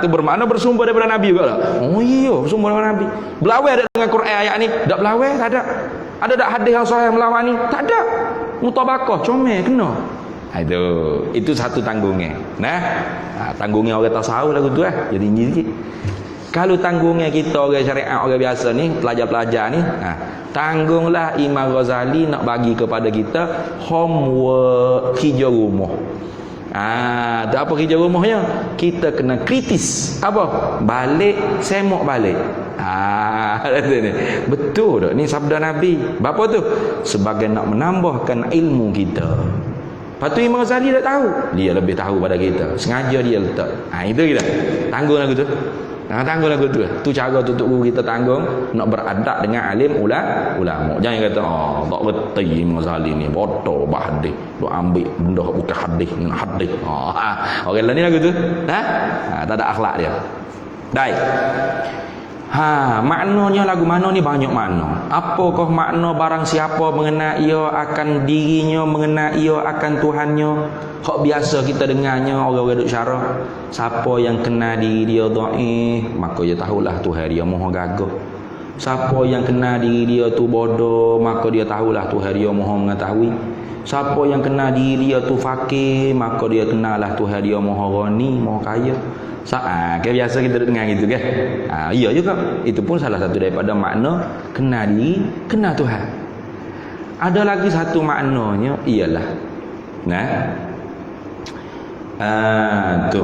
Tu bermakna bersumber daripada Nabi juga lah. Oh iya, bersumber daripada Nabi. Berlawan ada dengan Quran ayat ni? Tak berlawan, tak ada. Ada tak hadis yang sahih melawan ni? Tak ada. Mutabaqah, comel, kena. Itu satu tanggungnya. Tanggungnya orang tasawuf lagu tu jadi tinggi sikit. Kalau tanggungnya kita orang syariat, orang biasa ni, pelajar-pelajar ni, tanggunglah Imam Ghazali nak bagi kepada kita homework kerja rumah. Tu apa kerja rumahnya? Kita kena kritis. Apa? Balik, semak balik. Betul tak? Ni sabda Nabi. Berapa tu? Sebagai nak menambahkan ilmu kita. Lepas tu Imam Ghazali tak tahu. Dia lebih tahu pada kita. Sengaja dia letak. Itu kita. Tanggung lagu tu. Tanggung lagu tu. Tu cara tutup guru kita tanggung. Nak beradab dengan alim ulama. Jangan kata, tak reti Imam Ghazali ni. Bodoh hadis. Duk ambil benda bukan hadis. Hadis. Orang lain ni lagu tu. Tak ada akhlak dia. Baik. Maknanya lagu mana ni banyak makna. Apakah makna barang siapa mengenai ia akan dirinya, mengenai ia akan Tuhannya? Hak biasa kita dengarnya orang-orang duk syarah. Siapa yang kenal diri dia dhaif, maka dia tahulah Tuhan dia Maha gagah. Siapa yang kenal diri dia tu bodoh, maka dia tahulah Tuhan dia Maha mengetahui. Siapa yang kenal diri dia tu fakir, maka dia kenallah Tuhan dia Maha ghani, Maha kaya. Kan biasa kita dengar gitu kan. Iya juga. Itu pun salah satu daripada makna kenal diri, kenal Tuhan. Ada lagi satu maknanya ialah tu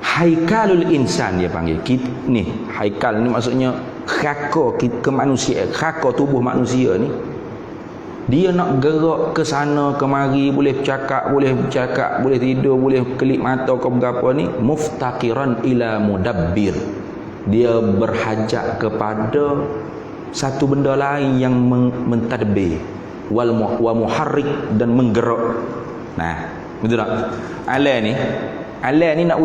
haikalul insan dia panggil. Ni haikal ni maksudnya khaka kemanusiaan, khaka tubuh manusia ni. Dia nak gerak ke sana kemari, boleh bercakap, boleh tidur, boleh kelip mata ke berapa ni, muftaqiran ila mudabbir. Dia berhajat kepada satu benda lain yang mentadbir wa muharrik dan menggerak. Betul tak? Alam ni nak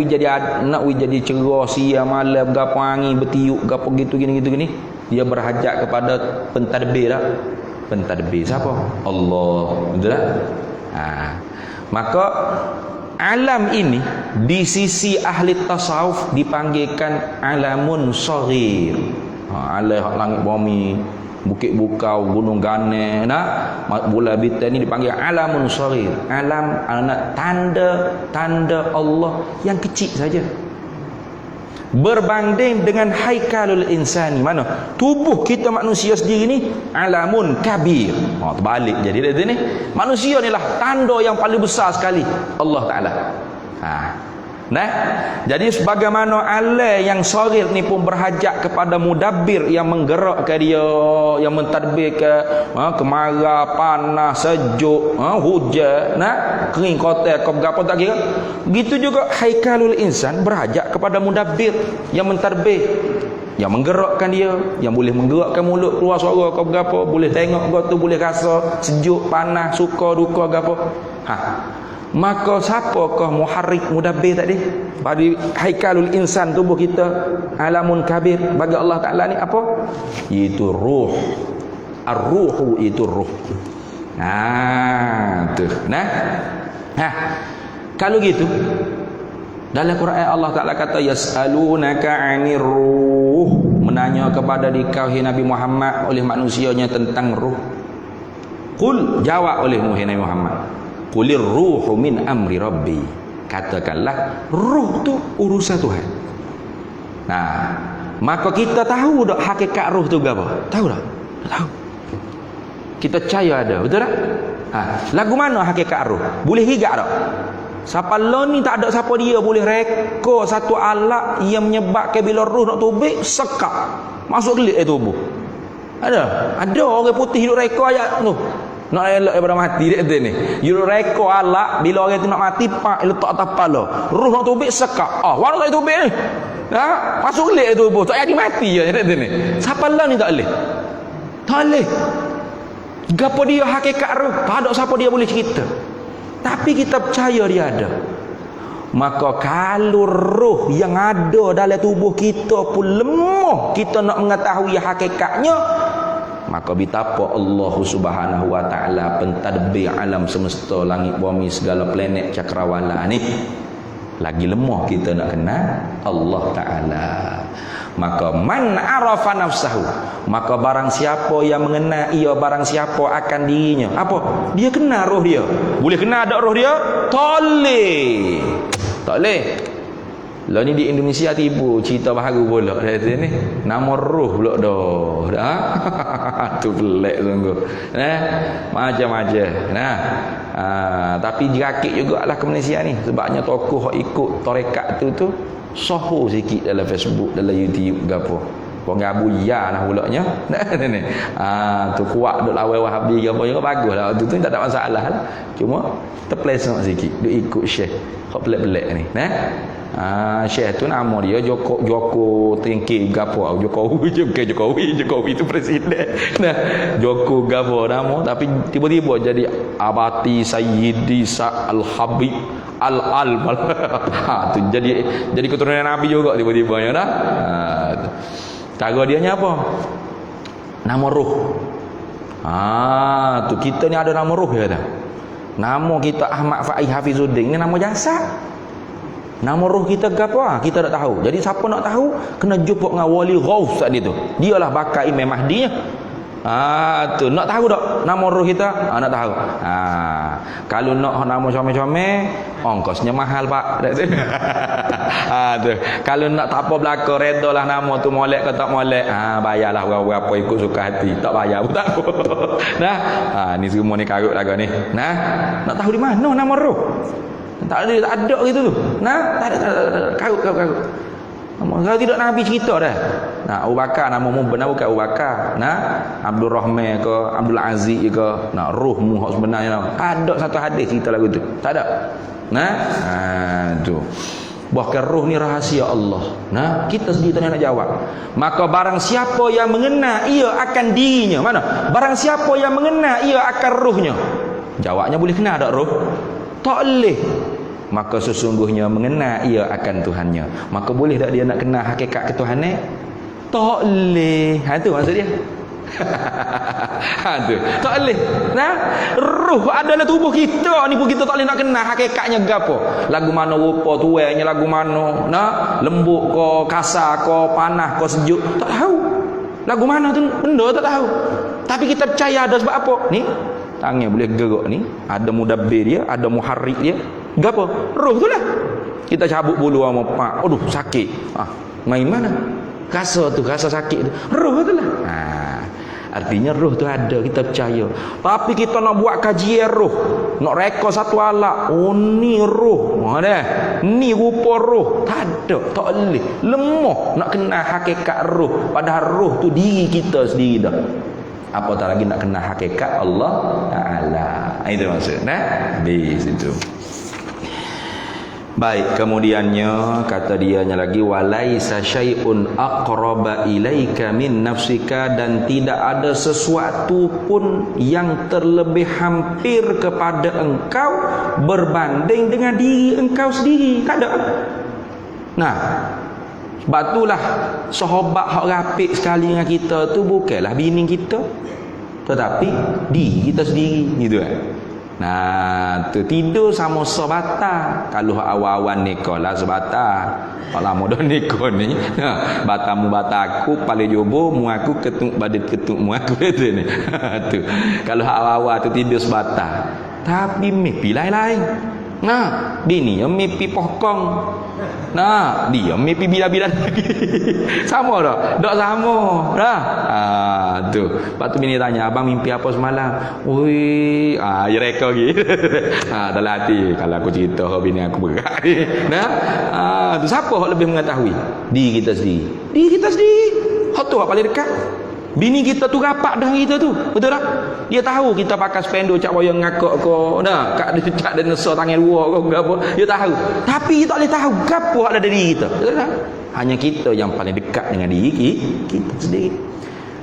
jadi cerah siang malam gapo angin bertiup gapo gitu gini. Dia berhajat kepada pentadbir tak? Pentadbir siapa? Allah. Betul tak? Maka alam ini di sisi ahli tasawuf dipanggilkan alamun shaghir. Alam langit bumi, bukit bukau, gunung gane, bulan bintang ni dipanggil alamun shaghir. Alam anak tanda Allah yang kecil saja. Berbanding dengan haikalul insani, mana tubuh kita manusia sendiri ni alamun kabir. Terbalik jadi dia ni. Manusia ni lah tanda yang paling besar sekali Allah Taala. Jadi sebagaimana alam yang saghir ni pun berhajat kepada mudabbir yang menggerakkan dia, yang mentadbir kemarau, panas, sejuk, hujan, kering kotor, apa tak kira. Begitu juga haikalul insan berhajat kepada mudabbir yang mentadbir, yang menggerakkan dia, yang boleh menggerakkan mulut keluar suara ke berapa, boleh tengok ke tu, boleh rasa sejuk, panas, suka, duka ke apa. Maka siapakah muharrik mudabbir tadi? Pada haikalul insan tubuh kita alamun kabir bagi Allah Taala ni apa? Itu ruh. Ar-ruhu itu ruh. Kalau gitu dalam Quran Allah Taala kata yas'alunaka 'anir ruh, menanya kepada dikau Nabi Muhammad oleh manusianya tentang ruh. Qul, jawab oleh Nabi Muhammad, qulir ruhu min amri rabbi. Katakanlah ruh tu urusan Tuhan. Maka kita tahu tak hakikat ruh tu apa? Tahu tak? Tahu. Kita percaya ada, betul tak? Lagu mana hakikat ruh? Boleh higak tak? Siapa ni tak ada siapa dia boleh reka satu alat yang menyebabkan bila ruh nak tubik sekak masuk gelik tubuh. Ada orang putih hidup reka ayat tu. Nak elak daripada mati dia kata ni. You reko alat bila orang tu nak mati pak letak atas kepala. Ruh nak tubik sekak. Warna tak tubik ni. Masuk gelik tubuh. Tak jadi mati je kata ni. Siapa lah ni tak boleh. Tak boleh. Gapo dia hakikat ruh? Tak ada siapa dia boleh cerita. Tapi kita percaya dia ada. Maka kalau ruh yang ada dalam tubuh kita pun lemah kita nak mengetahui hakikatnya, maka betapa Allah Subhanahu wa taala pentadbir alam semesta, langit bumi, segala planet cakrawala ni lagi lemah kita nak kenal Allah Taala. Maka man arafa nafsahu, maka barang siapa yang mengenal ia, barang siapa akan dirinya, apa? Dia kenal roh dia. Boleh kenal tak roh dia? Tak boleh. Lah ni di Indonesia tiba cerita baru pula kata ni. Nama roh pula dah. Tu pelik sungguh. Macam-macam. Tapi dirakit jugalah ke Malaysia ni. Sebabnya tokoh hok ikut tarekat tu soho sikit dalam Facebook, dalam YouTube gapo. Orang Abu Ya lah pulaknya. Ni. Tu kuat duk lawan Wahabi ke apa juga baguslah. Tu tak ada masalah lah. Cuma terpleset sikit duk ikut Syekh. Hok pelik-pelik ni. Syekh tu nama dia Joko Tingki gapo. Jokowi itu presiden. Joko gapo nama, tapi tiba-tiba jadi Abati Sayyidi Al Habib al tu jadi keturunan Nabi juga tiba-tiba ya dah. Cara dia nya apa? Nama ruh. Tu kita ni ada nama ruh ya dah. Nama kita Ahmad Faiz Hafizuddin ni nama jasad. Nama roh kita ke apa? Kita tak tahu. Jadi siapa nak tahu, kena jumpa dengan wali ghaus tadi tu. Dialah bakal Imam Mahdi nya. Tu nak tahu tak nama roh kita? Nak tahu. Kalau nak nama comel-comel, ongkosnya mahal pak. Tu. Kalau nak tak apa belaka, redalah nama tu molek ke tak molek. Bayarlah berapa ikut suka hati. Tak bayar pun tak apa. Nah, ni semua ni karut lagu ni. Nah, nak tahu di mana nama roh? Tak ada gitu tu. Nah, tak ada. Karut. Kalau tidak Nabi cerita dah. Abu Bakar nama mu benar bukan Abu Bakar. Abdul Rahman ke Abdul Aziz ke. Rohmu hak sebenarnya. Ada satu hadis cerita lagu tu. Tak ada. Tu. Bahkan roh ni rahsia Allah. Kita sendiri tak nak jawab. Maka barang siapa yang mengenal ia akan dirinya. Mana? Barang siapa yang mengenal ia akan rohnya. Jawabnya boleh kenal tak roh? Tak boleh. Maka sesungguhnya mengenal ia akan Tuhannya. Maka boleh tak dia nak kenal hakikat ketuhanan? Tak boleh. Tu maksud dia. Tu. Tak boleh. Ruh adalah tubuh kita ni pun kita tak boleh nak kenal hakikatnya gapo. Lagu mana rupa tuainya, lagu mana, lembut ke, kasar ke, panas ke, sejuk, tak tahu. Lagu mana tu benda tak tahu. Tapi kita percaya ada sebab apa? Ni tangan boleh gerak ni, ada mudabbir dia, ada muharrik dia. Gapo? Roh tu lah. Kita cabut bulu sama pak. Aduh, sakit. Main mana? Rasa tu, rasa sakit tu. Roh tu lah. Artinya roh tu ada, kita percaya. Tapi kita nak buat kajian roh, nak rekod satu alat. Oh ni roh. Ni rupa roh. Tak ada, tak boleh. Lemah nak kenal hakikat roh. Padahal roh tu diri kita sendiri dah. Apatah lagi nak kenal hakikat Allah Ta'ala. Itu maksud. Habis itu. Baik, kemudiannya kata dianya lagi walaisa syai'un aqraba ilaika min nafsika, dan tidak ada sesuatu pun yang terlebih hampir kepada engkau berbanding dengan diri engkau sendiri. Tak ada. Sebab itulah sahabat hak rapik sekali dengan kita tu bukanlah bini kita, tetapi diri kita sendiri gitu kan. Tu tidur sama sebatang. Kalau awal-awal nikah lah sebatang. Kalau lama dah nikah ni, batamu bataku, paling jobo mu aku ketuk badut ketuk mu aku tu ni. Tu. Kalau awal-awal tu tidur sebatang. Tapi mimpi lain-lain. Bini yang mimpi pokong. Dia mimpi bila-bila lagi. Sama tak? Tak sama. Tu. Lepas tu bini tanya, abang mimpi apa semalam? Ui, ya reka lagi. Dalam hati, kalau aku cerita bini aku berat ni. Tu siapa yang lebih mengetahui? Diri kita sendiri. Diri kita sendiri. Hak tu hak paling dekat. Bini kita tu rapat dah kita tu. Betul tak? Dia tahu kita pakai spendo cak wayang ngakak ke, kak dia cak dan nesok tangan dua ke apa. Dia tahu. Tapi dia tak boleh tahu gapo ada diri kita. Betul tak? Hanya kita yang paling dekat dengan diri kita sendiri.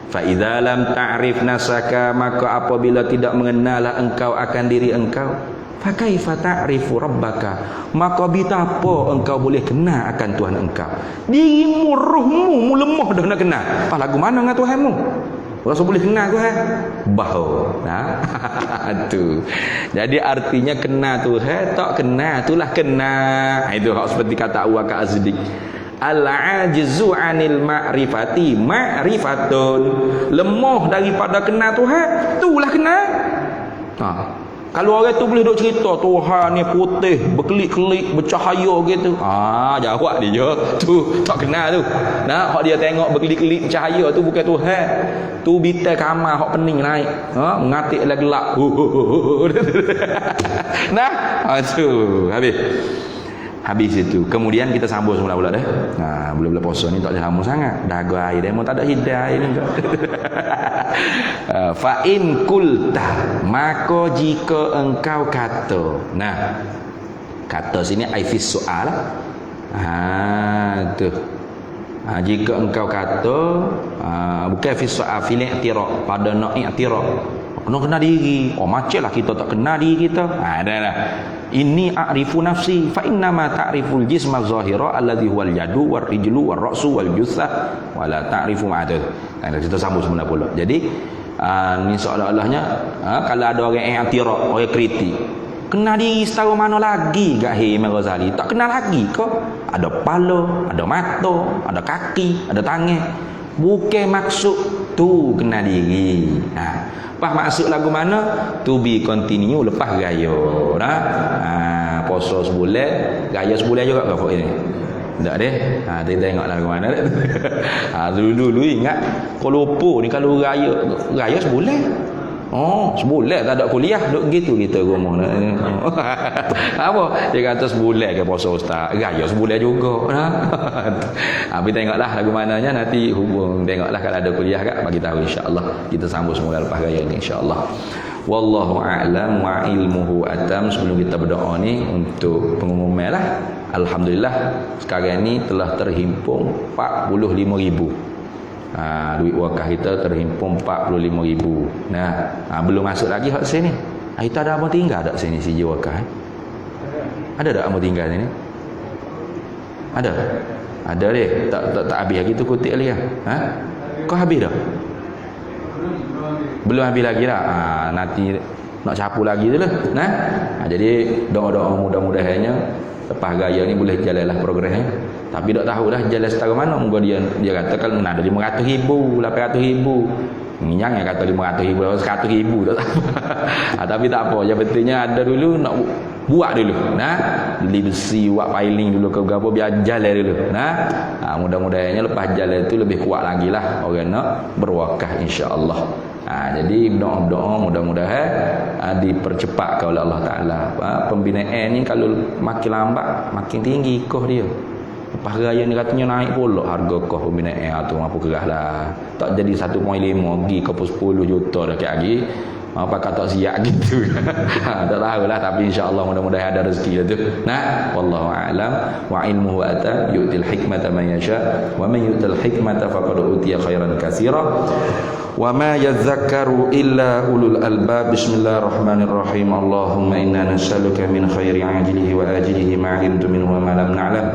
Fa idza lam ta'rif nasaka, maka apabila tidak mengenal engkau akan diri engkau, fa kaifa ta'rifu rabbaka, maka betapa engkau boleh kenal akan Tuhan engkau. Dirimu, rohmu mu lemah dah nak kenal. Apa lagu mana dengan Tuhanmu? Rasa boleh kenal Tuhan? Bahawa. Tu. Jadi artinya kenal Tuhan, tak kenal itulah kenal. Itu seperti kata Awaka Azdik. Al-ajizu anil ma'rifati ma'rifatun. Lemah daripada kenal Tuhan, itulah kenal. Kalau orang tu boleh duk cerita Tuhan ni putih, berkelip-kelip, bercahaya gitu. Jawab dia je. Tu tak kenal tu. Hak dia tengok berkelip-kelip bercahaya tu bukan Tuhan. Tu bitai kamar hak pening naik. Mengatik lah gelap. Tu habis. Habis itu. Kemudian kita sambung semula pula dah. Bulan-bulan puasa ni tak boleh lama sangat. Daga air demo tak ada hidayah air ni. Fa in kulta, maka jika engkau kata. Kata sini aifis soal. Tu. Jika engkau kata bukan fi soal fil i'tiraf, pada nak i'tiraf. Kena diri. Oh macam lah kita tak kenal diri kita. Ada lah. Inni a'rifu nafsi fa inna ma ta'riful jisma zahira alladhi huwal yadu war rijlu war ra'su wal jussah wa la ta'rifu ma'adad. Nah, kita sambung semula pula. Jadi ni seolah-olahnya kalau ada orang yang i'tiraf, orang kritik, kenal diri setara mana lagi gak Imam Ghazali? Tak kenal lagi ke? Ada kepala, ada mata, ada kaki, ada tangan. Bukan maksud tu kenal diri. Lepas maksud lagu mana? To be continue lepas raya. Puasa sebulan, raya sebulan juga ke ini? Tak deh. Kita tengok lagu mana dah. Dulu ingat kalau lupa ni kalau raya sebulan. Oh, sebulan tak ada kuliah, duk gitu kita rumah. Apa? Dia kata sebulan ke puasa ustaz. Raya sebulan juga. Tapi tengoklah lagu mananya nanti hubung tengoklah kalau ada kuliah kak bagi tahu insya-Allah. Kita sambung semula lepas raya ni insya-Allah. Wallahu a'lam wa ilmuhu atam. Sebelum kita berdoa ni untuk pengumuman lah. Alhamdulillah sekarang ni telah terhimpun 45,000. Duit wakaf kita terhimpun 45,000. Belum masuk lagi hak sini. Kita ada apa tinggal tak sini si wakaf? Ada tak apa tinggal sini? Ada. Ada deh. Tak habis lagi tu kutip lagi. Kau habis dah? Belum habis lagi dah. Nanti nak capu lagi tu lah. Jadi doa-doa mudah-mudahannya lepas gaya ni boleh jalanlah progresnya. Tapi tak tahu dah jalan setara mana. Moga dia kata kalau ada 500,000, 800,000. Yang kata 500,000, 100,000 tak tahu. Tapi tak apa. Yang pentingnya ada dulu nak buat dulu. Beli besi, buat piling dulu ke berapa biar jalan dulu. Mudah-mudahannya lepas jalan tu lebih kuat lagi lah orang nak berwakaf insya-Allah. Jadi doa-doa mudah-mudahan dipercepat oleh Allah Ta'ala. Pembinaan ni kalau makin lambat makin tinggi kos dia. Lepas raya ni katanya naik pula harga kos pembinaan tu mampu kerah lah. Tak jadi 1.5 pergi ke 10 juta dah kek lagi. Apa kata siap gitu. Tak tahulah tapi insya-Allah mudah-mudahan ada rezeki tu. Wallahu a'lam wa ilmuhu ata yu'til hikmata man yasha wa man yu'til hikmata faqad utiya khairan katsira. Wa ma yadhakkaru illa ulul albab. Bismillahirrahmanirrahim. Allahumma inna nas'aluka min khairi ajilihi wa ajilihi ma 'alimtu minhu wa ma lam na'lam.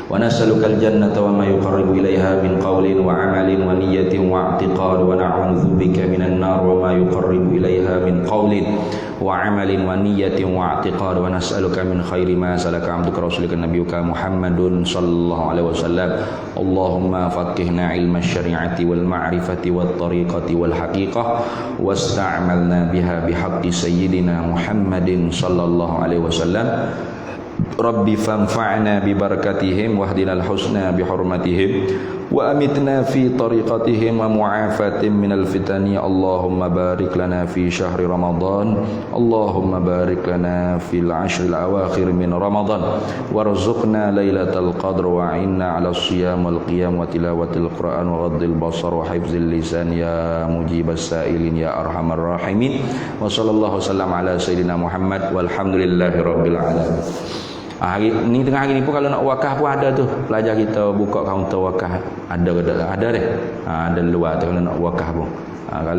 Wa nas'aluka al-jannata wa ma yuqarribu ilayha min qawlin wa 'amalin wa niyyatin wa i'tiqad wa na'udzu bika minan nar wa ma yuqarribu ilayha min qawlin wa 'amalin wa niyyatin wa i'tiqad wa nas'aluka min khairi ma salaka 'abduka rasulika nabiyyuka Muhammadun sallallahu alaihi wasallam. Allahumma faqihna 'ilma asy-syari'ati wal ma'rifati wat tariqati wal haqiqah wasta'malna biha bihaqqi sayyidina Muhammadin sallallahu alaihi wasallam. Rabbi fanfa'na bi barakatihim wahdinal husna bi hurmatihim wa amitna fi tariqatihim wa mu'afatin minal fitani. Allahumma barik lana fi syahri Ramadan. Allahumma barik lana fil ashril awakhir min Ramadan warzuqna lailatal qadr wa inna 'ala siyam wal qiyam wa tilawatil Qur'an wa ghaddil basar wa hifzil lisan ya mujibas sa'ilin ya arhamar rahimin. Wa sallallahu wasallam ala sayyidina Muhammad walhamdulillahi rabbil alamin. Hari ni tengah hari ni pun kalau nak wakaf pun ada tu. Pelajar kita buka kaunter wakaf. Ada deh. Ada luar tu kalau nak wakaf pun. Kalau